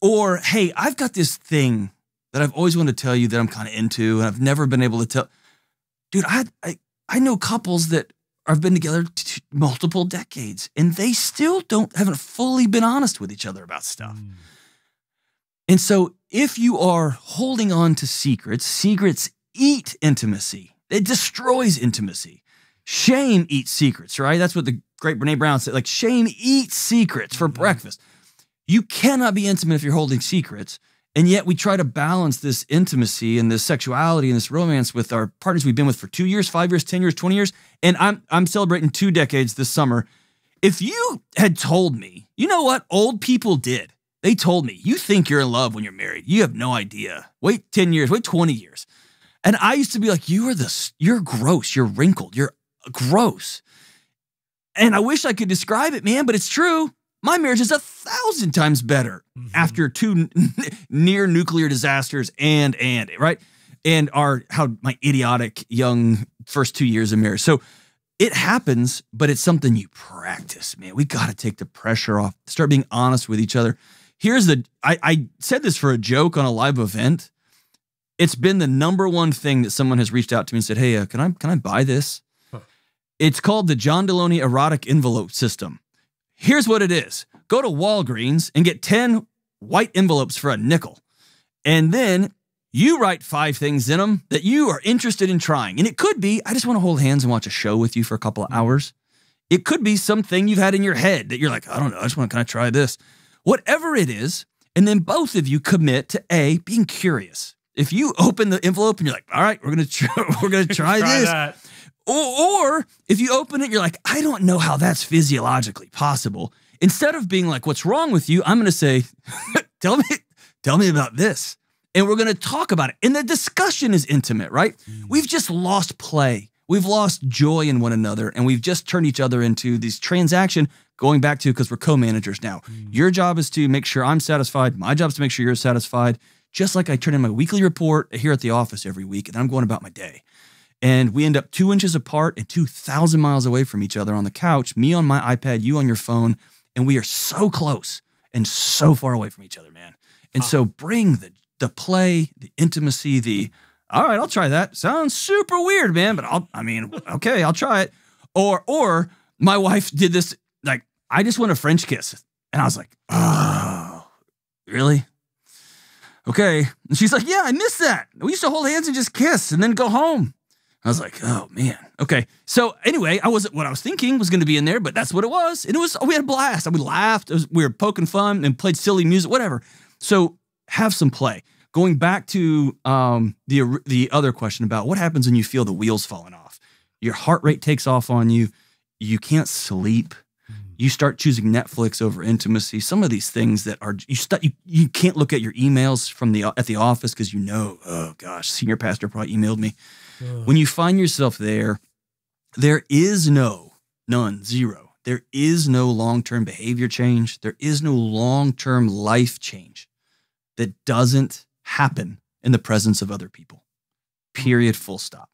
Or, hey, I've got this thing that I've always wanted to tell you that I'm kind of into, and I've never been able to tell. Dude, I know couples that have been together multiple decades, and they still haven't fully been honest with each other about stuff. And so if you are holding on to secrets eat intimacy. It destroys intimacy. Shame eats secrets, right? That's what the great Brene Brown said. Like, shame eats secrets for breakfast. You cannot be intimate if you're holding secrets. And yet we try to balance this intimacy and this sexuality and this romance with our partners we've been with for 2 years, 5 years, 10 years, 20 years. And I'm celebrating 2 decades this summer. If you had told me, you know what old people did? They told me, you think you're in love when you're married. You have no idea. Wait 10 years, wait 20 years. And I used to be like, you're gross, you're wrinkled, you're gross. And I wish I could describe it, man, but it's true. My marriage is 1,000 times better after 2 near nuclear disasters and right? And how my idiotic young first 2 years of marriage. So it happens, but it's something you practice, man. We got to take the pressure off, start being honest with each other. I said this for a joke on a live event. It's been the #1 thing that someone has reached out to me and said, hey, can I buy this? Huh. It's called the John Delony Erotic Envelope System. Here's what it is. Go to Walgreens and get 10 white envelopes for $0.05. And then you write 5 things in them that you are interested in trying. And it could be, I just want to hold hands and watch a show with you for a couple of hours. It could be something you've had in your head that you're like, I don't know, I just want to kind of try this. Whatever it is, and then both of you commit to A, being curious. If you open the envelope and you're like, all right, we're gonna try this. That. Or if you open it, you're like, I don't know how that's physiologically possible. Instead of being like, what's wrong with you? I'm gonna say, tell me about this. And we're gonna talk about it. And the discussion is intimate, right? We've just lost play. We've lost joy in one another, and we've just turned each other into these transaction, going back to, because we're co-managers now. Your job is to make sure I'm satisfied. My job is to make sure you're satisfied. Just like I turn in my weekly report here at the office every week, and I'm going about my day. And we end up 2 inches apart and 2,000 miles away from each other on the couch, me on my iPad, you on your phone, and we are so close and so far away from each other, man. And so bring the play, the intimacy, all right, I'll try that. Sounds super weird, man, but okay, I'll try it. Or my wife did this, like, I just want a French kiss. And I was like, oh, really? Okay. And she's like, yeah, I miss that. We used to hold hands and just kiss and then go home. I was like, oh man. Okay. So anyway, what I was thinking was going to be in there, but that's what it was. And we had a blast. We laughed. We were poking fun and played silly music, whatever. So have some play. Going back to the other question about what happens when you feel the wheels falling off. Your heart rate takes off on you. You can't sleep. You start choosing Netflix over intimacy. Some of these things that are you can't look at your emails at the office because oh gosh, senior pastor probably emailed me. When you find yourself there is zero. There is no long-term behavior change. There is no long-term life change that doesn't happen in the presence of other people. Period, full stop.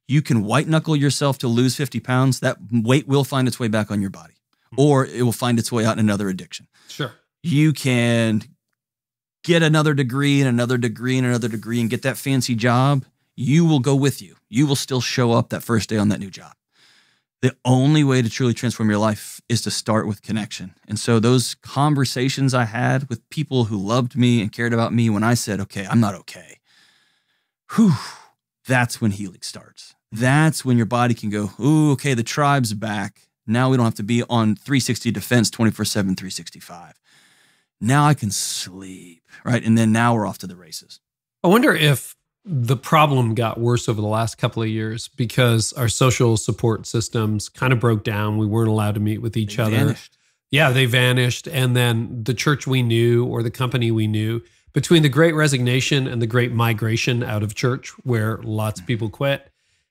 You can white knuckle yourself to lose 50 pounds. That weight will find its way back on your body, or it will find its way out in another addiction. Sure. You can get another degree and another degree and another degree and get that fancy job. You will go with you. You will still show up that first day on that new job. The only way to truly transform your life is to start with connection. And so those conversations I had with people who loved me and cared about me when I said, okay, I'm not okay. That's when healing starts. That's when your body can go, ooh, okay, the tribe's back. Now we don't have to be on 360 defense 24/7, 365. Now I can sleep, right? And then now we're off to the races. I wonder if the problem got worse over the last couple of years because our social support systems kind of broke down. We weren't allowed to meet with each other. Vanished. Yeah, they vanished. And then the church we knew or the company we knew, between the Great Resignation and the Great Migration out of church, where lots of people quit,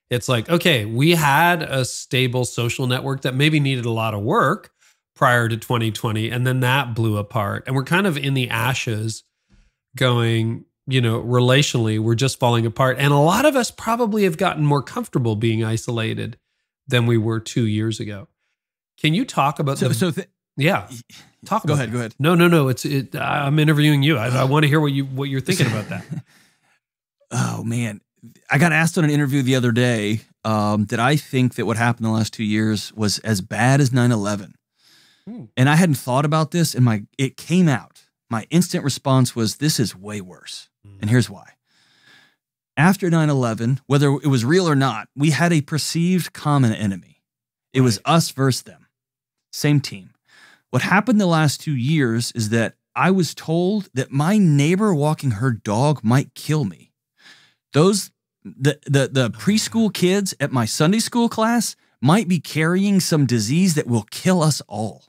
it's like, okay, we had a stable social network that maybe needed a lot of work prior to 2020, and then that blew apart. And we're kind of in the ashes going, relationally, we're just falling apart. And a lot of us probably have gotten more comfortable being isolated than we were 2 years ago. Can you talk about Talk about Go ahead. No. I'm interviewing you. I want to hear what you're thinking about that. Oh man. I got asked on an interview the other day, did I think that what happened in the last 2 years was as bad as 9/11? And I hadn't thought about this, and it came out. My instant response was, this is way worse. And here's why. After 9/11, whether it was real or not, we had a perceived common enemy. It was us versus them. Same team. What happened the last 2 years is that I was told that my neighbor walking her dog might kill me. The preschool kids at my Sunday school class might be carrying some disease that will kill us all.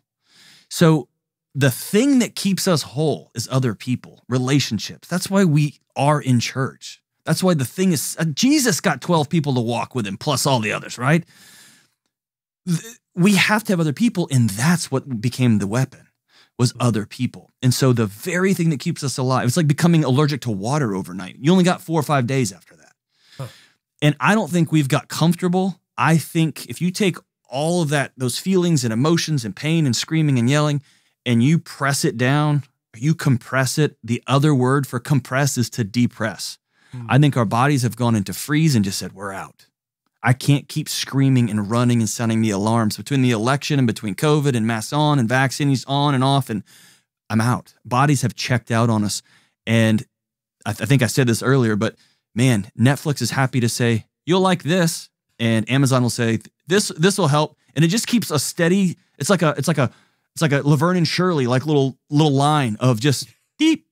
So the thing that keeps us whole is other people, relationships. That's why we are in church. That's why the thing is, Jesus got 12 people to walk with him, plus all the others, right? We have to have other people, and that's what became the weapon, was other people. And so the very thing that keeps us alive, it's like becoming allergic to water overnight. You only got 4 or 5 days after that. Huh. And I don't think we've got comfortable. I think if you take all of those feelings and emotions and pain and screaming and yelling, and you press it down, you compress it, the other word for compress is to depress. I think our bodies have gone into freeze and just said, we're out. I can't keep screaming and running and sounding the alarms between the election and between COVID and masks on and vaccines on and off, and I'm out. Bodies have checked out on us. And I think I said this earlier, but man, Netflix is happy to say, you'll like this. And Amazon will say, this will help. And it just keeps a steady, it's like a Laverne and Shirley, like little line of just deep,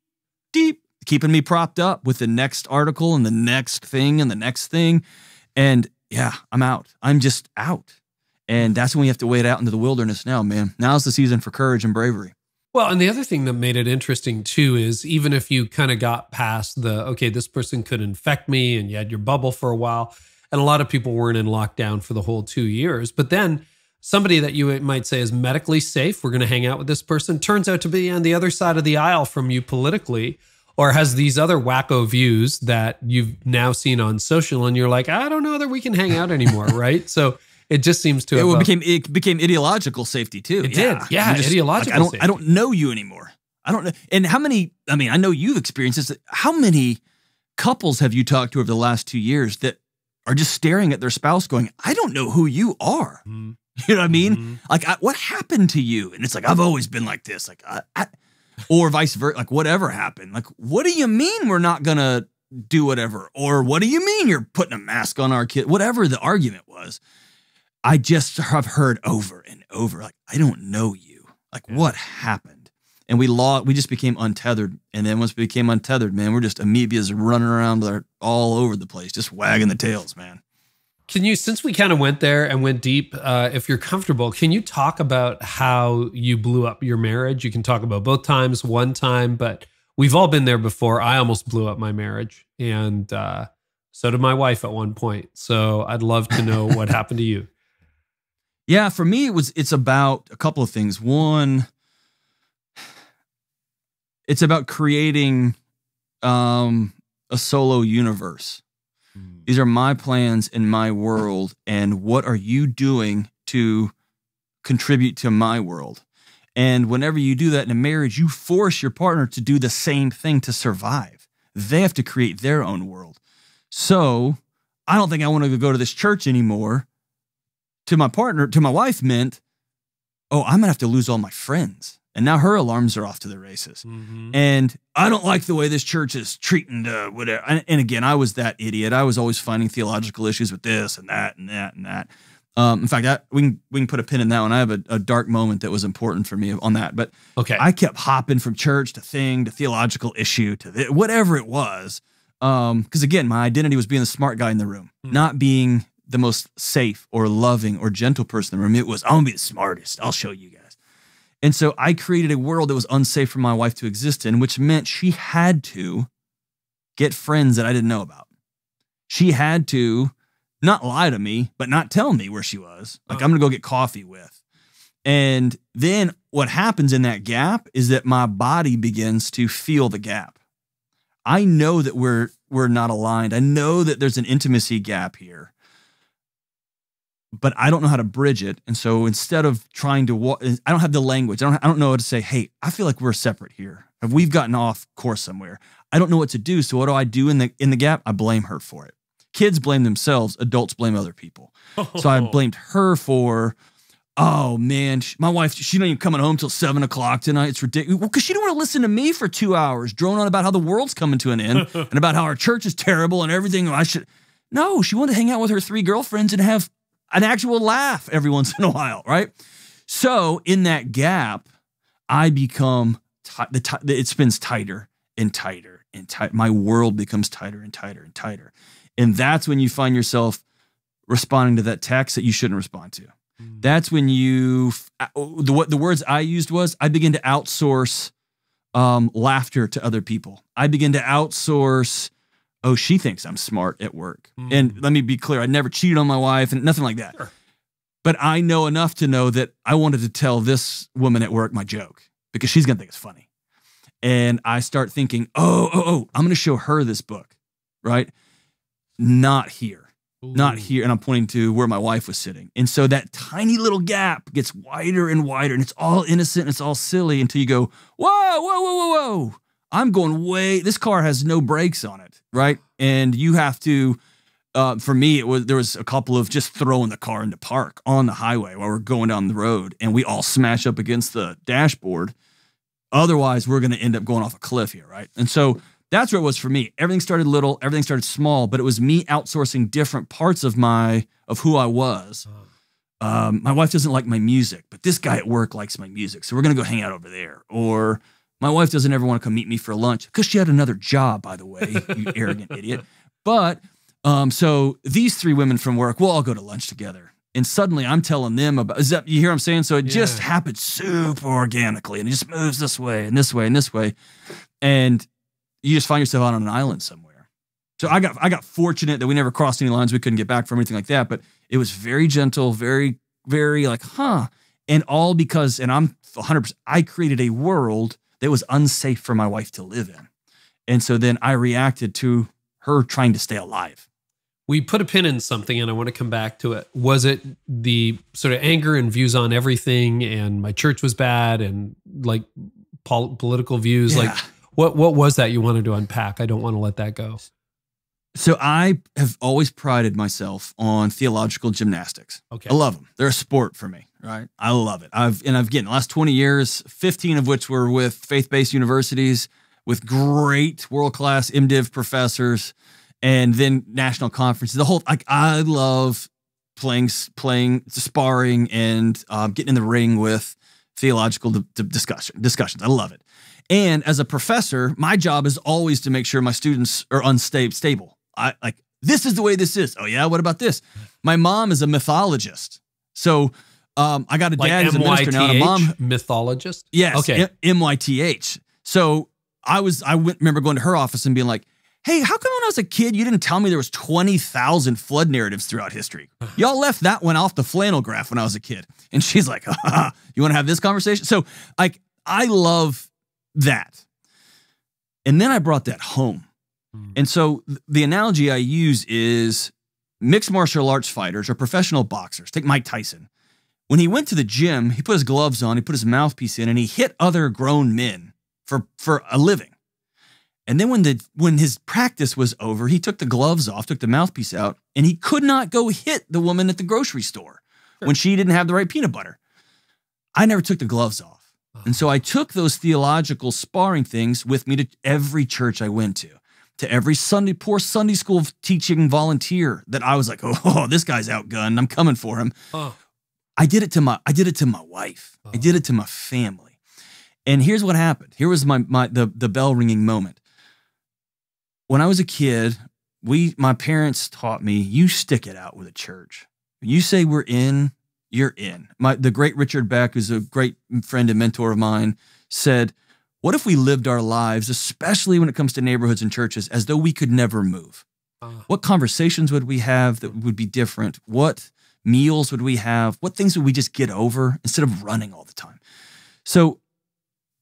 deep, keeping me propped up with the next article and the next thing and the next thing. And yeah, I'm out. I'm just out. And that's when we have to wade out into the wilderness now, man. Now's the season for courage and bravery. Well, and the other thing that made it interesting too is even if you kind of got past okay, this person could infect me and you had your bubble for a while, and a lot of people weren't in lockdown for the whole 2 years, but then somebody that you might say is medically safe, we're going to hang out with this person, turns out to be on the other side of the aisle from you politically, or has these other wacko views that you've now seen on social, and you're like, I don't know that we can hang out anymore, right? So it just seems to have... It became ideological safety too. It did. Yeah, ideological safety. I don't know you anymore. I don't know. And how many, I mean, I know you've experienced this. How many couples have you talked to over the last 2 years that are just staring at their spouse going, I don't know who you are. Mm-hmm. You know what I mean? Mm-hmm. Like, what happened to you? And it's like, I've always been like this. Like, or vice versa. Like, whatever happened. Like, what do you mean we're not going to do whatever? Or what do you mean you're putting a mask on our kid? Whatever the argument was. I just have heard over and over, like, I don't know you. Like, what happened? And we just became untethered. And then once we became untethered, man, we're just amoebas running around all over the place, just wagging the tails, man. Can you, since we kind of went there and went deep, if you're comfortable, can you talk about how you blew up your marriage? You can talk about both times, one time, but we've all been there before. I almost blew up my marriage, and so did my wife at one point. So I'd love to know what happened to you. Yeah, for me, it's about a couple of things. One, it's about creating a solo universe. These are my plans in my world, and what are you doing to contribute to my world? And whenever you do that in a marriage, you force your partner to do the same thing to survive. They have to create their own world. So I don't think I want to go to this church anymore. To my partner, to my wife meant, oh, I'm going to have to lose all my friends. And now her alarms are off to the races. Mm-hmm. And I don't like the way this church is treating whatever. And again, I was that idiot. I was always finding theological issues with this and that and that and that. In fact, we can put a pin in that one. I have a dark moment that was important for me on that. But okay, I kept hopping from church to theological issue to whatever it was. Because again, my identity was being the smart guy in the room, not being the most safe or loving or gentle person in the room. It was, I'm going to be the smartest. I'll show you guys. And so I created a world that was unsafe for my wife to exist in, which meant she had to get friends that I didn't know about. She had to not lie to me, but not tell me where she was. Like, I'm going to go get coffee with. And then what happens in that gap is that my body begins to feel the gap. I know that we're not aligned. I know that there's an intimacy gap here, but I don't know how to bridge it. And so instead of trying to I don't have the language. I don't know how to say, hey, I feel like we're separate here. If we've gotten off course somewhere, I don't know what to do. So what do I do in the gap? I blame her for it. Kids blame themselves. Adults blame other people. So I blamed her for, oh man, my wife, she's not even coming home till 7 o'clock tonight. It's ridiculous. Well, because she didn't want to listen to me for 2 hours, drone on about how the world's coming to an end and about how our church is terrible and everything. No, she wanted to hang out with her 3 girlfriends and have an actual laugh every once in a while, right? So in that gap, I become, it spins tighter and tighter and tighter. My world becomes tighter and tighter and tighter. And that's when you find yourself responding to that text that you shouldn't respond to. That's when the words I used was, I begin to outsource laughter to other people. I begin to outsource, oh, she thinks I'm smart at work. And let me be clear, I never cheated on my wife and nothing like that. Sure. But I know enough to know that I wanted to tell this woman at work my joke because she's going to think it's funny. And I start thinking, I'm going to show her this book, right? Not here. Ooh. Not here. And I'm pointing to where my wife was sitting. And so that tiny little gap gets wider and wider, and it's all innocent and it's all silly until you go, whoa. I'm going this car has no brakes on it, right? And you have to, for me, there was a couple of just throwing the car into park on the highway while we're going down the road, and we all smash up against the dashboard. Otherwise, we're going to end up going off a cliff here, right? And so that's where it was for me. Everything started little, everything started small, but it was me outsourcing different parts of who I was. My wife doesn't like my music, but this guy at work likes my music, so we're going to go hang out over there. Or My wife doesn't ever want to come meet me for lunch because she had another job, by the way, you arrogant idiot. But so these three women from work, we'll all go to lunch together. And suddenly I'm telling them about, you hear what I'm saying? So it just happens super organically and it just moves this way and this way and this way. And you just find yourself out on an island somewhere. So I got fortunate that we never crossed any lines we couldn't get back from, anything like that. But it was very gentle, very, very like, and all because, and I'm 100%, I created a world that was unsafe for my wife to live in. And so then I reacted to her trying to stay alive. We put a pin in something and I want to come back to it. Was it the sort of anger and views on everything and my church was bad and like political views? Yeah. Like what was that you wanted to unpack? I don't want to let that go. So I have always prided myself on theological gymnastics. Okay. I love them. They're a sport for me, right? I love it. I've again, the last 20 years, 15 of which were with faith-based universities with great world-class MDiv professors and then national conferences. The whole, like, I love playing, sparring and getting in the ring with theological discussions. I love it. And as a professor, my job is always to make sure my students are stable. I like, this is the way this is. Oh yeah, what about this? My mom is a mythologist. So I got a dad who's a minister now, and a mom. Mythologist? Yes, okay. MYTH. So I remember going to her office and being like, hey, how come when I was a kid, you didn't tell me there was 20,000 flood narratives throughout history? Y'all left that one off the flannel graph when I was a kid. And she's like, you want to have this conversation? So like, I love that. And then I brought that home. And so the analogy I use is mixed martial arts fighters or professional boxers. Take Mike Tyson. When he went to the gym, he put his gloves on, he put his mouthpiece in, and he hit other grown men for a living. And then when his practice was over, he took the gloves off, took the mouthpiece out, and he could not go hit the woman at the grocery store when she didn't have the right peanut butter. I never took the gloves off. And so I took those theological sparring things with me to every church I went to every poor Sunday school teaching volunteer that I was like, oh, this guy's outgunned. I'm coming for him. I did it to my wife. I did it to my family. And here's what happened. Here was the bell ringing moment. When I was a kid, my parents taught me, you stick it out with a church. When you say we're in, you're in. The great Richard Beck, who's a great friend and mentor of mine, said, what if we lived our lives, especially when it comes to neighborhoods and churches, as though we could never move? What conversations would we have that would be different? What meals would we have? What things would we just get over instead of running all the time? So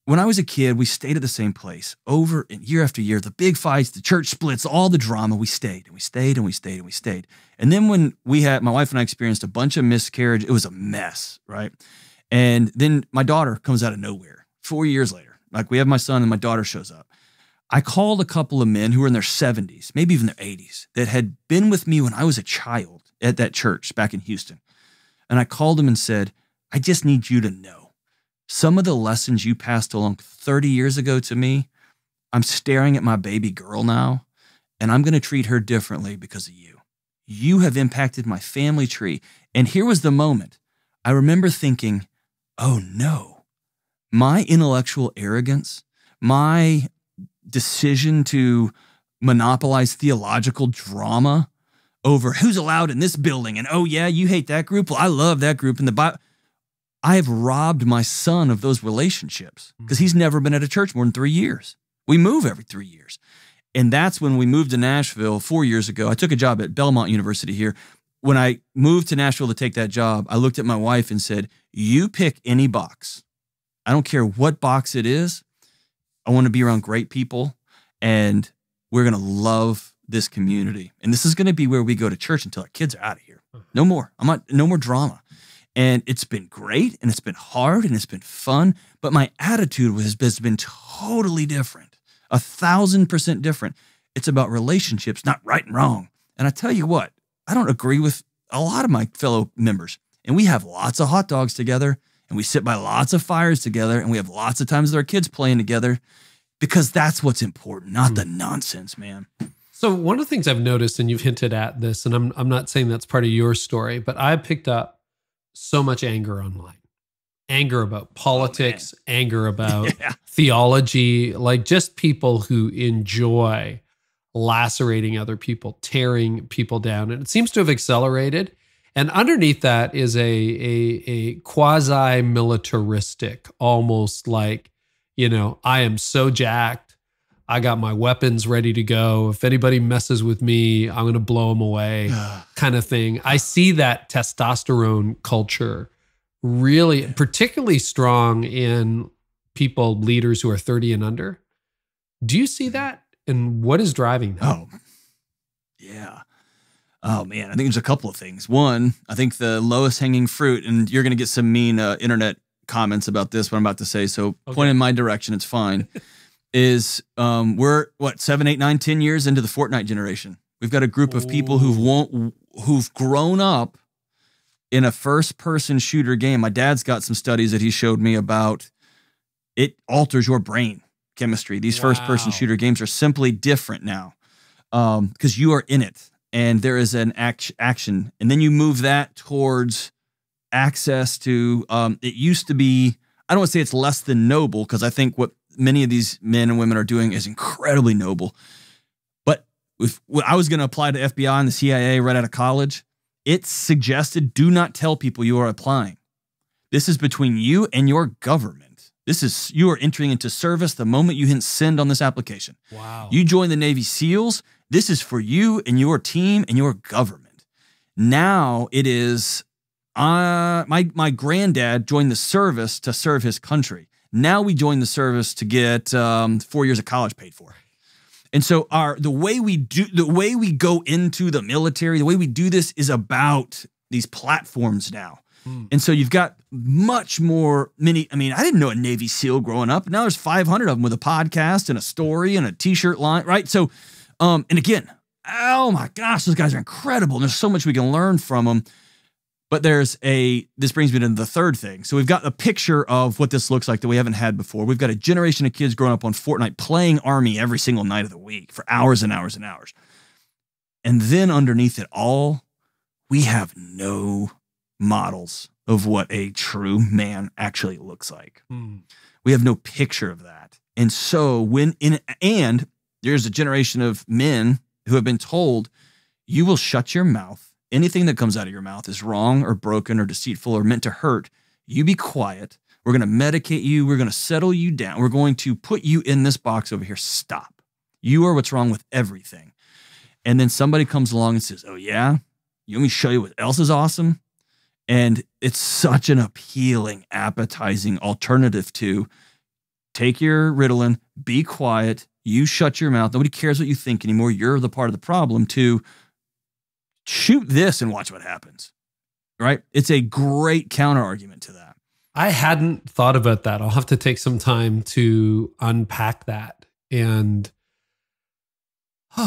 when I was a kid, we stayed at the same place over and year after year, the big fights, the church splits, all the drama, we stayed and we stayed and we stayed and we stayed. And then when my wife and I experienced a bunch of miscarriage, it was a mess, right? And then my daughter comes out of nowhere 4 years later. Like we have my son and my daughter shows up. I called a couple of men who were in their 70s, maybe even their 80s, that had been with me when I was a child at that church back in Houston. And I called them and said, I just need you to know some of the lessons you passed along 30 years ago to me. I'm staring at my baby girl now, and I'm going to treat her differently because of you. You have impacted my family tree. And here was the moment. I remember thinking, oh no. My intellectual arrogance, my decision to monopolize theological drama over who's allowed in this building, and oh yeah, you hate that group, well I love that group, and the Bible. I have robbed my son of those relationships because he's never been at a church more than 3 years. We move every 3 years. And that's when we moved to Nashville 4 years ago. I took a job at Belmont University here. When I moved to Nashville to take that job, I looked at my wife and said, you pick any box. I don't care what box it is. I want to be around great people, and we're going to love this community. And this is going to be where we go to church until our kids are out of here. No more. No more drama. And it's been great, and it's been hard, and it's been fun. But my attitude has been totally different, 1,000% different. It's about relationships, not right and wrong. And I tell you what, I don't agree with a lot of my fellow members. And we have lots of hot dogs together. And we sit by lots of fires together, and we have lots of times with our kids playing together because that's what's important, not the nonsense, man. So one of the things I've noticed, and you've hinted at this, and I'm not saying that's part of your story, but I picked up so much anger online. anger about politics, anger about theology, like just people who enjoy lacerating other people, tearing people down. And it seems to have accelerated. And underneath that is a quasi-militaristic, almost like, I am so jacked. I got my weapons ready to go. If anybody messes with me, I'm going to blow them away kind of thing. I see that testosterone culture really particularly strong in people, leaders who are 30 and under. Do you see that? And what is driving that? Oh, yeah. Oh, man. I think there's a couple of things. One, I think the lowest hanging fruit, and you're going to get some mean internet comments about this, what I'm about to say, so point in my direction, it's fine, is we're, 7, 8, 9, 10 years into the Fortnite generation. We've got a group of people who've grown up in a first-person shooter game. My dad's got some studies that he showed me about it alters your brain chemistry. These first-person shooter games are simply different now because you are in it, and there is an action. And then you move that towards access to, it used to be, I don't want to say it's less than noble, because I think what many of these men and women are doing is incredibly noble. But if I was going to apply to FBI and the CIA right out of college, it suggested do not tell people you are applying. This is between you and your government. You are entering into service the moment you hit send on this application. Wow. You join the Navy SEALs. This is for you and your team and your government. Now it is, my granddad joined the service to serve his country. Now we join the service to get 4 years of college paid for. And so the way we go into the military, the way we do this is about these platforms now. And so you've got much more I didn't know a Navy SEAL growing up. Now there's 500 of them with a podcast and a story and a t-shirt line, right? So, and again, oh my gosh, those guys are incredible. And there's so much we can learn from them. But this brings me to the third thing. So we've got a picture of what this looks like that we haven't had before. We've got a generation of kids growing up on Fortnite playing Army every single night of the week for hours and hours and hours. And then underneath it all, we have no models of what a true man actually looks like. We have no picture of that. And so and there's a generation of men who have been told, you will shut your mouth. Anything that comes out of your mouth is wrong or broken or deceitful or meant to hurt. You be quiet. We're going to medicate you. We're going to settle you down. We're going to put you in this box over here. Stop. You are what's wrong with everything. And then somebody comes along and says, oh yeah? You want me to show you what else is awesome? And it's such an appealing, appetizing alternative to take your Ritalin, be quiet, you shut your mouth. Nobody cares what you think anymore. You're the part of the problem. To shoot this and watch what happens, right? It's a great counter argument to that. I hadn't thought about that. I'll have to take some time to unpack that. And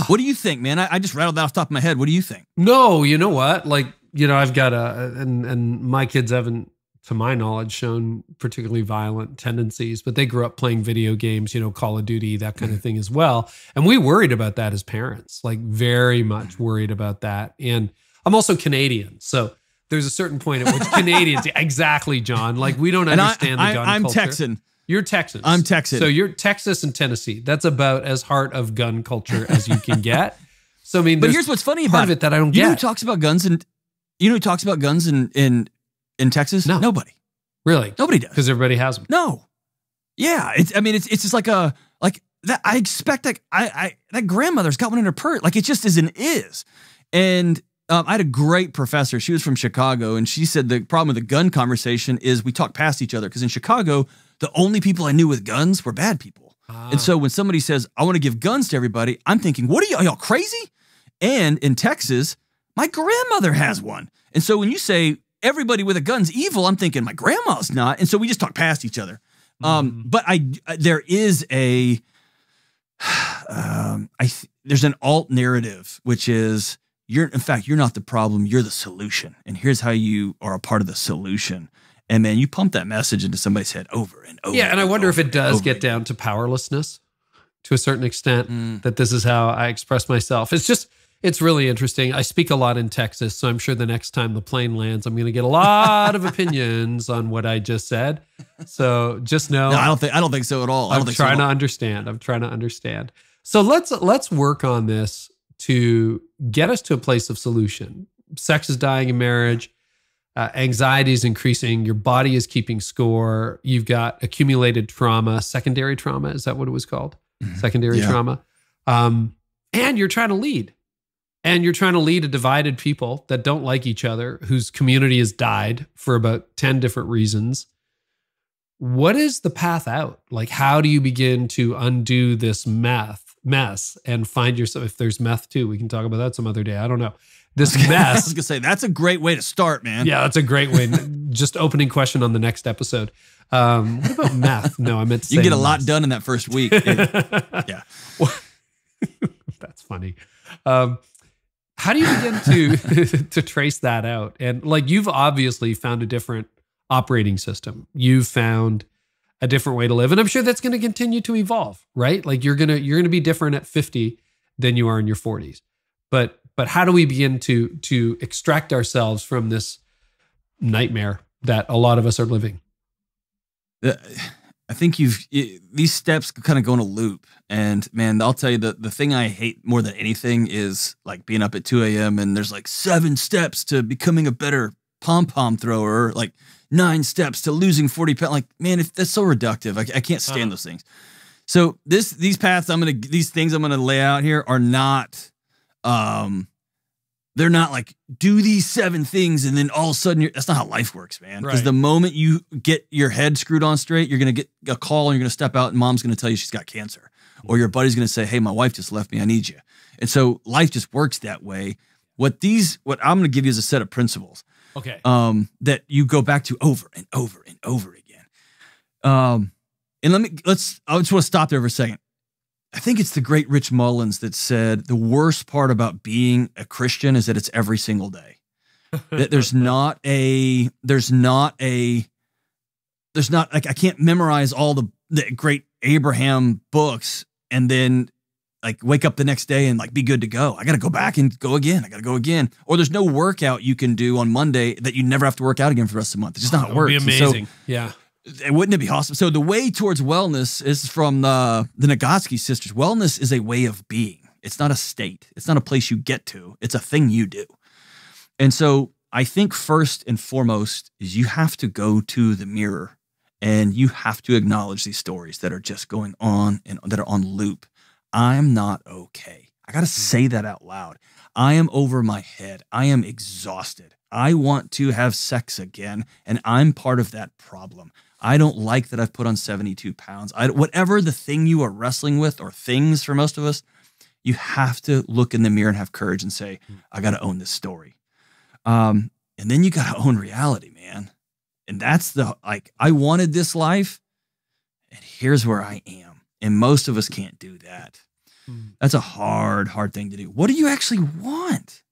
what do you think, man? I just rattled that off the top of my head. What do you think? No, you know what? I've got and my kids haven't, to my knowledge, shown particularly violent tendencies, but they grew up playing video games, Call of Duty, that kind of thing as well. And we worried about that as parents, like very much worried about that. And I'm also Canadian. So there's a certain point at which Canadians, exactly, John, like we don't understand the gun culture. I'm Texan. You're Texan. I'm Texan. So you're Texas and Tennessee. That's about as heart of gun culture as you can get. So, I mean, but here's what's funny about it that I don't get. You know who talks about guns in Texas? No. Nobody. Really? Nobody does. Because everybody has them. No. Yeah. It's just like that. I expect that that grandmother's got one in her purse. Like it just is. And I had a great professor. She was from Chicago, and she said the problem with the gun conversation is we talk past each other, because in Chicago, the only people I knew with guns were bad people. And so when somebody says, I want to give guns to everybody, I'm thinking, what are y'all crazy? And in Texas, my grandmother has one. And so when you say everybody with a gun's evil, I'm thinking my grandma's not. And so we just talk past each other. But there is there's an alt narrative, which is you're not the problem, you're the solution. And here's how you are a part of the solution. And man, you pump that message into somebody's head over and over. Yeah, and I wonder if it does get down to powerlessness to a certain extent, that this is how I express myself. It's just, It's really interesting. I speak a lot in Texas, so I'm sure the next time the plane lands, I'm going to get a lot of opinions on what I just said. So just know, No, I don't think so at all. I'm trying to understand. So let's work on this to get us to a place of solution. Sex is dying in marriage. Anxiety is increasing. Your body is keeping score. You've got accumulated trauma, secondary trauma. Is that what it was called? Secondary trauma. And you're trying to lead. And you're trying to lead a divided people that don't like each other, whose community has died for about 10 different reasons. What is the path out? Like, how do you begin to undo this mess and find yourself? If there's meth too, we can talk about that some other day. I don't know. This mess. I was going to say, that's a great way to start, man. Yeah, that's a great way. Just opening question on the next episode. What about meth? No, I meant to say you get a lot done in that first week. Yeah. That's funny. How do you begin to trace that out? And like, you've obviously found a different operating system. You've found a different way to live. And I'm sure that's going to continue to evolve, right? Like you're going to be different at 50 than you are in your 40s. But how do we begin to extract ourselves from this nightmare that a lot of us are living? I think these steps kind of go in a loop. And man, I'll tell you the thing I hate more than anything is like being up at 2 a.m. and there's like 7 steps to becoming a better pom-pom thrower, like 9 steps to losing 40 pounds. Like, man, that's so reductive. I can't stand those things. So these things I'm going to lay out here are not, they're not like, do these 7 things and then all of a sudden that's not how life works, man. Because the moment you get your head screwed on straight, you're going to get a call and you're going to step out and mom's going to tell you she's got cancer. Or your buddy's going to say, hey, my wife just left me. I need you. And so life just works that way. What I'm going to give you is a set of principles. Okay. That you go back to over and over and over again. And I just want to stop there for a second. I think it's the great Rich Mullins that said the worst part about being a Christian is that it's every single day. That like I can't memorize all the great Abraham books and then like wake up the next day and like be good to go. I got to go back and go again. I got to go again. Or there's no workout you can do on Monday that you never have to work out again for the rest of the month. It's just not how it works. It'd be amazing. Yeah. Wouldn't it be awesome? So the way towards wellness is from the Nagoski sisters. Wellness is a way of being. It's not a state. It's not a place you get to. It's a thing you do. And so I think first and foremost is you have to go to the mirror and you have to acknowledge these stories that are just going on and that are on loop. I'm not okay. I got to say that out loud. I am over my head. I am exhausted. I want to have sex again, and I'm part of that problem. I don't like that I've put on 72 pounds. Whatever the thing you are wrestling with, or things for most of us, you have to look in the mirror and have courage and say, I got to own this story. And then you got to own reality, man. And that's I wanted this life, and here's where I am. And most of us can't do that. That's a hard thing to do. What do you actually want?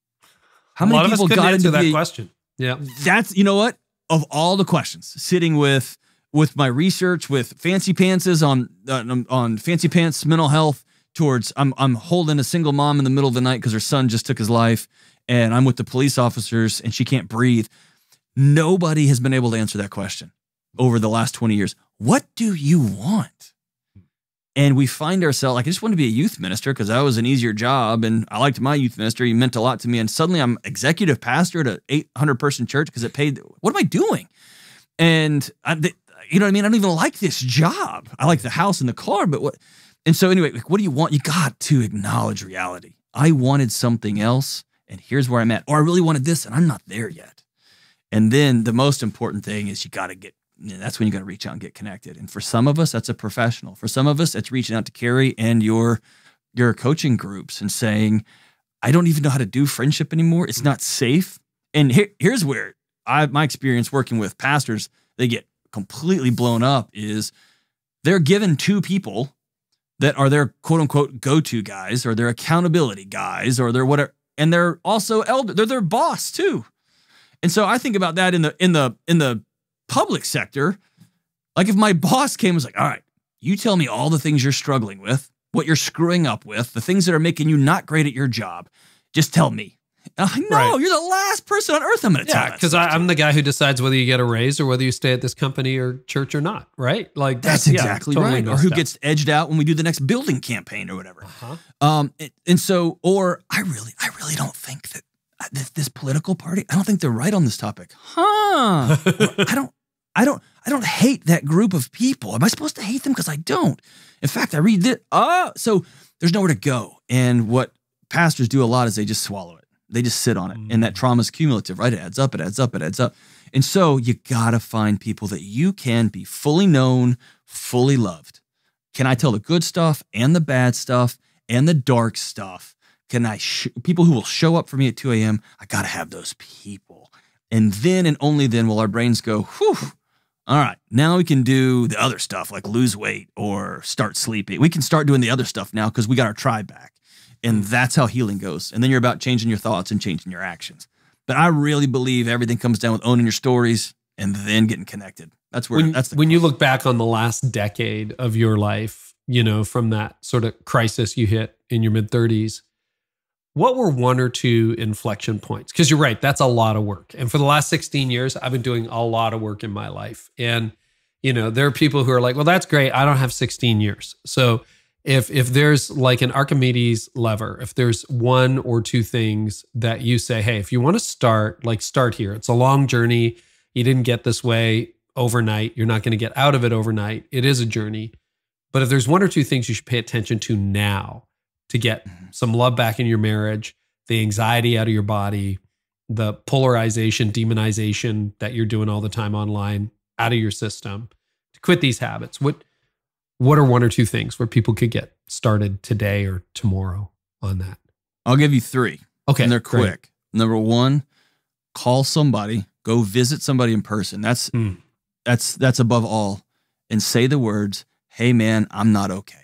How many people got into that question? Yeah. That's, you know what? Of all the questions, sitting with my research, with Fancy Pants on Fancy Pants mental health, towards I'm holding a single mom in the middle of the night because her son just took his life, and I'm with the police officers and she can't breathe. Nobody has been able to answer that question over the last 20 years. What do you want? And we find ourselves, like, I just wanted to be a youth minister because that was an easier job, and I liked my youth minister. He meant a lot to me. And suddenly I'm executive pastor at an 800-person church because it paid. What am I doing? And you know what I mean? I don't even like this job. I like the house and the car, but what? And so anyway, what do you want? You got to acknowledge reality. I wanted something else, and here's where I'm at. Or I really wanted this, and I'm not there yet. And then the most important thing is you got to that's when you got to reach out and get connected. And for some of us, that's a professional. For some of us, it's reaching out to Carey and your coaching groups and saying, I don't even know how to do friendship anymore. It's not safe. And here's where my experience working with pastors, they get completely blown up, is they're given 2 people that are their quote unquote go-to guys, or their accountability guys, or their whatever. And they're also they're their boss too. And so I think about that in the public sector. Like if my boss came and was like, all right, you tell me all the things you're struggling with, what you're screwing up with, the things that are making you not great at your job. Just tell me. I'm like, no, you're the last person on earth I'm going to tell. Yeah, because I'm the guy who decides whether you get a raise or whether you stay at this company or church or not, right? Like that's exactly totally right. Or who gets edged out when we do the next building campaign or whatever. And so, or I really don't think that this political party, I don't think they're right on this topic. I don't hate that group of people. Am I supposed to hate them? Because I don't. In fact, I read this. So there's nowhere to go. And what pastors do a lot is they just swallow it. They just sit on it. And that trauma is cumulative, right? It adds up, it adds up, it adds up. And so you got to find people that you can be fully known, fully loved. Can I tell the good stuff and the bad stuff and the dark stuff? Can I, people who will show up for me at 2 a.m., I got to have those people. And then and only then will our brains go, whew, all right, now we can do the other stuff like lose weight or start sleeping. We can start doing the other stuff now because we got our tribe back. And that's how healing goes. And then you're about changing your thoughts and changing your actions. But I really believe everything comes down with owning your stories and then getting connected. That's where when you look back on the last decade of your life, you know, from that sort of crisis you hit in your mid-30s, what were one or two inflection points? Because you're right, that's a lot of work. And for the last 16 years, I've been doing a lot of work in my life. And, you know, there are people who are like, well, that's great. I don't have 16 years. So if there's like an Archimedes lever, if there's one or two things that you say, hey, if you want to start, like start here. It's a long journey. You didn't get this way overnight. You're not going to get out of it overnight. It is a journey. But if there's one or two things you should pay attention to now to get some love back in your marriage, the anxiety out of your body, the polarization, demonization that you're doing all the time online out of your system, to quit these habits, what are one or two things where people could get started today or tomorrow on that? I'll give you three. Okay. And they're quick. Great. Number one, call somebody, go visit somebody in person. That's above all. And say the words, hey man, I'm not okay.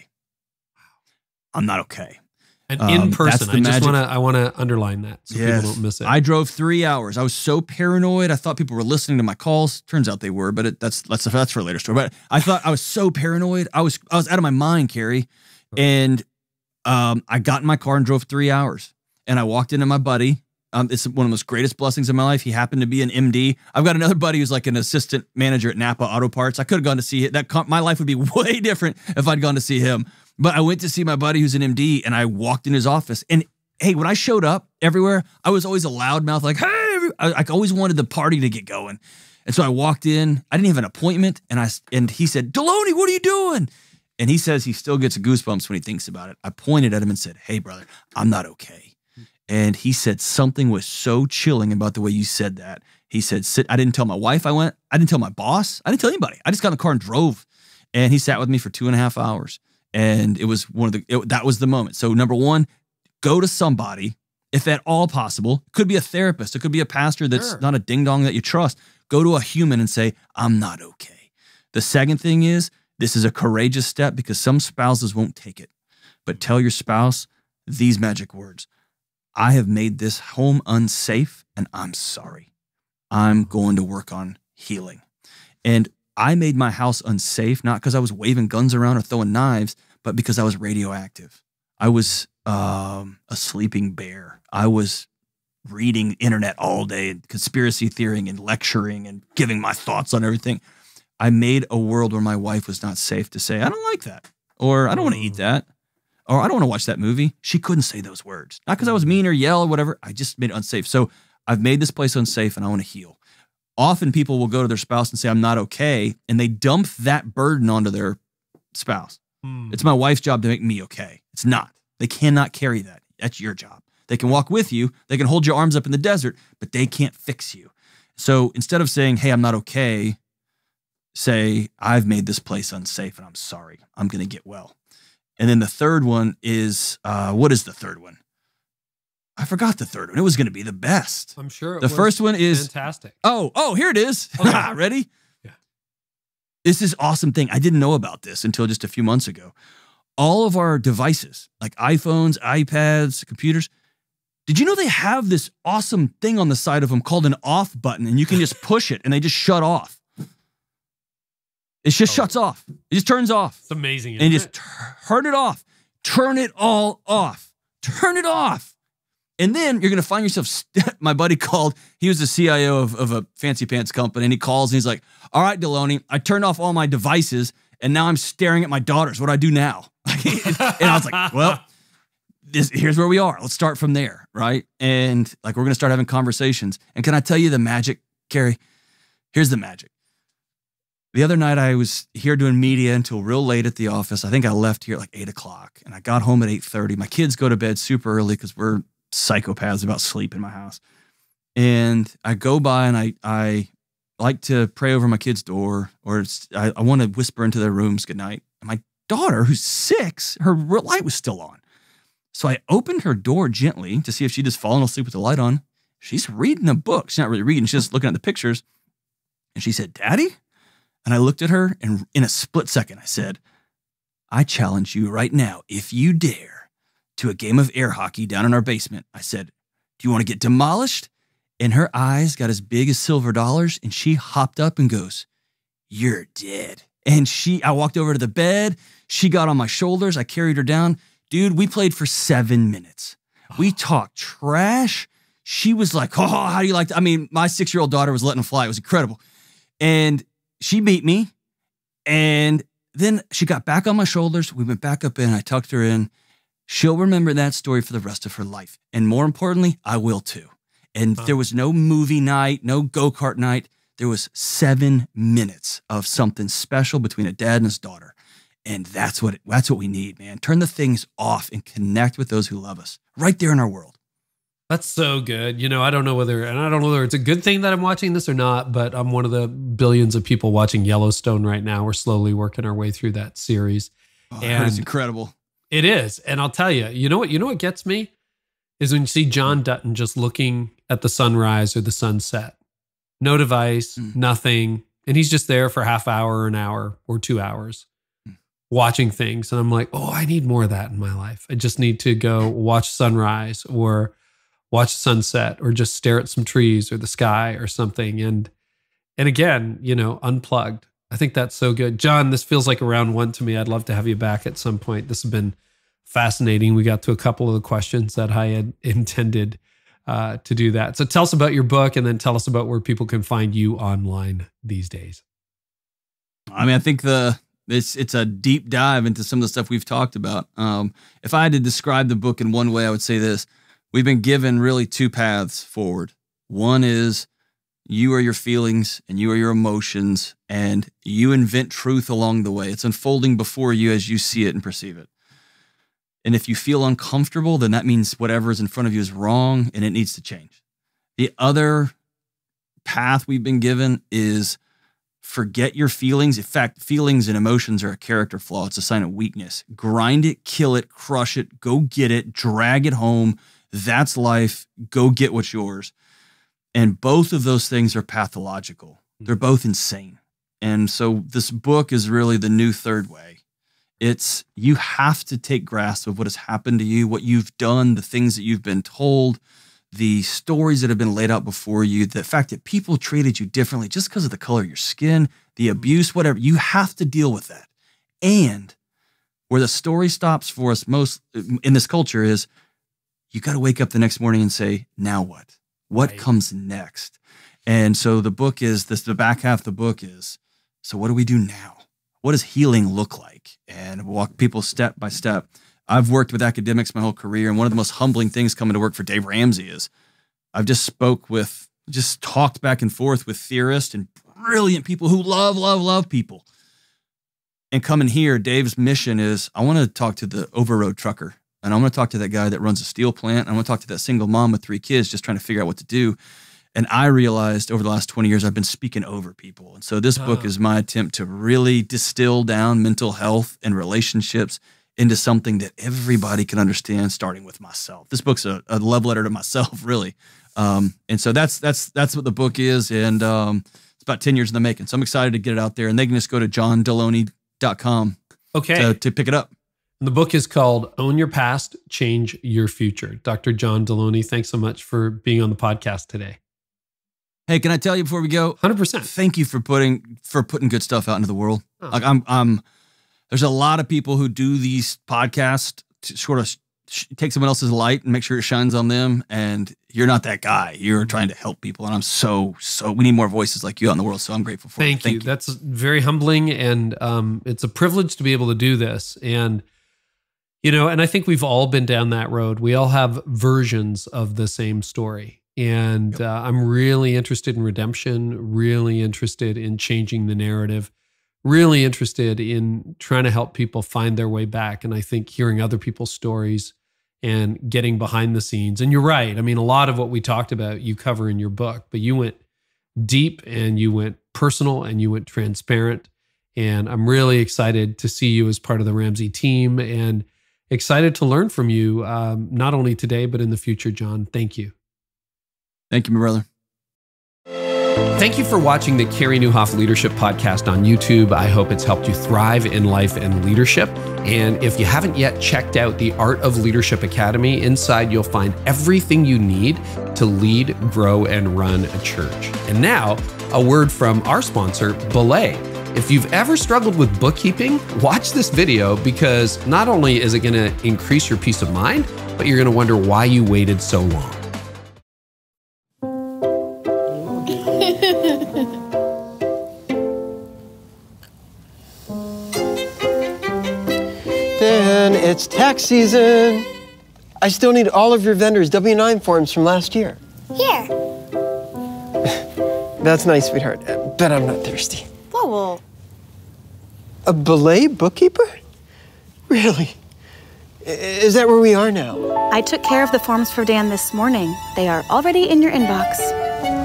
I'm not okay. And in person, I want to underline that so people don't miss it. I drove 3 hours. I was so paranoid. I thought people were listening to my calls. Turns out they were, but that's for a later story. But I thought I was so paranoid. I was out of my mind, Carey. And I got in my car and drove 3 hours. And I walked into my buddy. It's one of the most greatest blessings of my life. He happened to be an MD. I've got another buddy who's like an assistant manager at Napa Auto Parts. I could have gone to see it. My life would be way different if I'd gone to see him. But I went to see my buddy who's an MD, and I walked in his office. And hey, when I showed up everywhere, I was always a loudmouth, like, hey, I always wanted the party to get going. And so I walked in. I didn't have an appointment, and he said, Delony, what are you doing? And he says he still gets goosebumps when he thinks about it. I pointed at him and said, hey, brother, I'm not okay. And he said something was so chilling about the way you said that. He said, sit. I didn't tell my wife I went. I didn't tell my boss. I didn't tell anybody. I just got in the car and drove. And he sat with me for 2.5 hours. And it was that was the moment. So number one, go to somebody, if at all possible. It could be a therapist. It could be a pastor that's not a ding dong that you trust. Go to a human and say, I'm not okay. The second thing is, this is a courageous step because some spouses won't take it. But tell your spouse these magic words. I have made this home unsafe and I'm sorry. I'm going to work on healing. And I made my house unsafe, not because I was waving guns around or throwing knives, but because I was radioactive. I was a sleeping bear. I was reading internet all day and conspiracy theorying and lecturing and giving my thoughts on everything. I made a world where my wife was not safe to say, I don't like that, or I don't want to eat that, or I don't want to watch that movie. She couldn't say those words. Not because I was mean or yell or whatever. I just made it unsafe. So I've made this place unsafe and I want to heal. Often people will go to their spouse and say, I'm not okay. And they dump that burden onto their spouse. It's my wife's job to make me okay. It's not. They cannot carry that. That's your job. They can walk with you. They can hold your arms up in the desert, but they can't fix you. So instead of saying, hey, I'm not okay, say, I've made this place unsafe and I'm sorry. I'm going to get well. And then the third one is, what is the third one? I forgot the third one. It was going to be the best. I'm sure. The first one is fantastic. Oh, here it is. Okay. Ready? Yeah. This is awesome thing. I didn't know about this until just a few months ago. All of our devices, like iPhones, iPads, computers, did you know they have this awesome thing on the side of them called an off button, and you can just push it and they just shut off. It just shuts off. It just turns off. It's amazing. And just turn it off. Turn it all off. Turn it off. And then you're going to find yourself, my buddy called, he was the CIO of a fancy pants company, and he calls and he's like, all right, Delony, I turned off all my devices and now I'm staring at my daughters. What do I do now? And I was like, well, here's where we are. Let's start from there, right? And like, we're going to start having conversations. And can I tell you the magic, Carey? Here's the magic. The other night I was here doing media until real late at the office. I think I left here at like 8 o'clock and I got home at 8:30. My kids go to bed super early because we're psychopaths about sleep in my house. And I go by and I like to pray over my kids' door, or I want to whisper into their rooms goodnight. And my daughter, who's 6, her light was still on. So I opened her door gently to see if she'd just fallen asleep with the light on. She's reading a book. She's not really reading. She's just looking at the pictures. And she said, Daddy? And I looked at her, and in a split second, I said, I challenge you right now, if you dare, to a game of air hockey down in our basement. I said, do you want to get demolished? And her eyes got as big as silver dollars, and she hopped up and goes, you're dead. And I walked over to the bed. She got on my shoulders. I carried her down. Dude, we played for 7 minutes. We talked trash. She was like, oh, how do you like that? I mean, my 6-year-old daughter was letting them fly. It was incredible. And she beat me. And then she got back on my shoulders. We went back up in. I tucked her in. She'll remember that story for the rest of her life. And more importantly, I will too. And there was no movie night, no go-kart night. There was 7 minutes of something special between a dad and his daughter. And that's what we need, man. Turn the things off and connect with those who love us right there in our world. That's so good. I don't know whether it's a good thing that I'm watching this or not, but I'm one of the billions of people watching Yellowstone right now. We're slowly working our way through that series. Oh, and it's incredible. It is. And I'll tell you, you know what gets me is when you see John Dutton just looking at the sunrise or the sunset, no device, nothing. And he's just there for half hour, or an hour, or 2 hours watching things. And I'm like, oh, I need more of that in my life. I just need to go watch sunrise or watch sunset or just stare at some trees or the sky or something. And again, unplugged. I think that's so good. John, this feels like a round one to me. I'd love to have you back at some point. This has been fascinating. We got to a couple of the questions that I had intended to do that. So tell us about your book, and then tell us about where people can find you online these days. I mean, I think it's a deep dive into some of the stuff we've talked about. If I had to describe the book in one way, I would say this. We've been given really 2 paths forward. One is you are your feelings and you are your emotions, and you invent truth along the way. It's unfolding before you as you see it and perceive it. And if you feel uncomfortable, then that means whatever is in front of you is wrong and it needs to change. The other path we've been given is forget your feelings. In fact, feelings and emotions are a character flaw. It's a sign of weakness. Grind it, kill it, crush it, go get it, drag it home. That's life. Go get what's yours. And both of those things are pathological. They're both insane. And so this book is really the new third way. It's you have to take grasp of what has happened to you, what you've done, the things that you've been told, the stories that have been laid out before you, the fact that people treated you differently just because of the color of your skin, the abuse, whatever. You have to deal with that. And where the story stops for us most in this culture is you got to wake up the next morning and say, now what? What comes next? And so the book is this, the back half of the book is, so what do we do now? What does healing look like? And walk people step by step. I've worked with academics my whole career, and one of the most humbling things coming to work for Dave Ramsey is I've just talked back and forth with theorists and brilliant people who love people. And coming here, Dave's mission is I want to talk to the overroad trucker, and I want to talk to that guy that runs a steel plant. And I want to talk to that single mom with 3 kids just trying to figure out what to do. And I realized over the last 20 years, I've been speaking over people. And so this book is my attempt to really distill down mental health and relationships into something that everybody can understand, starting with myself. This book's a love letter to myself, really. And so that's what the book is. And it's about 10 years in the making. So I'm excited to get it out there. And they can just go to johndelony.com to pick it up. The book is called Own Your Past, Change Your Future. Dr. John Delony, thanks so much for being on the podcast today. Hey, can I tell you before we go? 100%. Thank you for putting good stuff out into the world. Like there's a lot of people who do these podcasts to sort of take someone else's light and make sure it shines on them. And you're not that guy. You're trying to help people. And I'm so we need more voices like you out in the world. So I'm grateful for you. Thank you. That's very humbling. And it's a privilege to be able to do this. And, and I think we've all been down that road. We all have versions of the same story. And I'm really interested in redemption, really interested in changing the narrative, really interested in trying to help people find their way back. And I think hearing other people's stories and getting behind the scenes. And you're right. I mean, a lot of what we talked about, you cover in your book, but you went deep and you went personal and you went transparent. And I'm really excited to see you as part of the Ramsey team and excited to learn from you, not only today, but in the future, John. Thank you. Thank you, my brother. Thank you for watching the Carey Nieuwhof Leadership Podcast on YouTube. I hope it's helped you thrive in life and leadership. And if you haven't yet checked out the Art of Leadership Academy, inside you'll find everything you need to lead, grow, and run a church. And now, a word from our sponsor, BELAY. If you've ever struggled with bookkeeping, watch this video because not only is it going to increase your peace of mind, but you're going to wonder why you waited so long. Dan, it's tax season. I still need all of your vendors' W-9 forms from last year. Here. That's nice, sweetheart. But I'm not thirsty. Whoa. A BELAY bookkeeper? Really? Is that where we are now? I took care of the forms for Dan this morning. They are already in your inbox.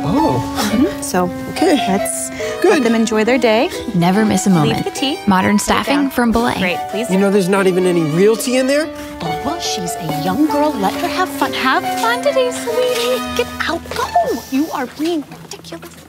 Oh. So Okay. let's let them enjoy their day. Never miss a moment. Leave the tea. Modern Sit staffing down. from BELAY. Great, please. You know there's not even any real tea in there? Oh, well, she's a young girl. Let her have fun. Have fun today, sweetie. Get out. Go. You are being ridiculous.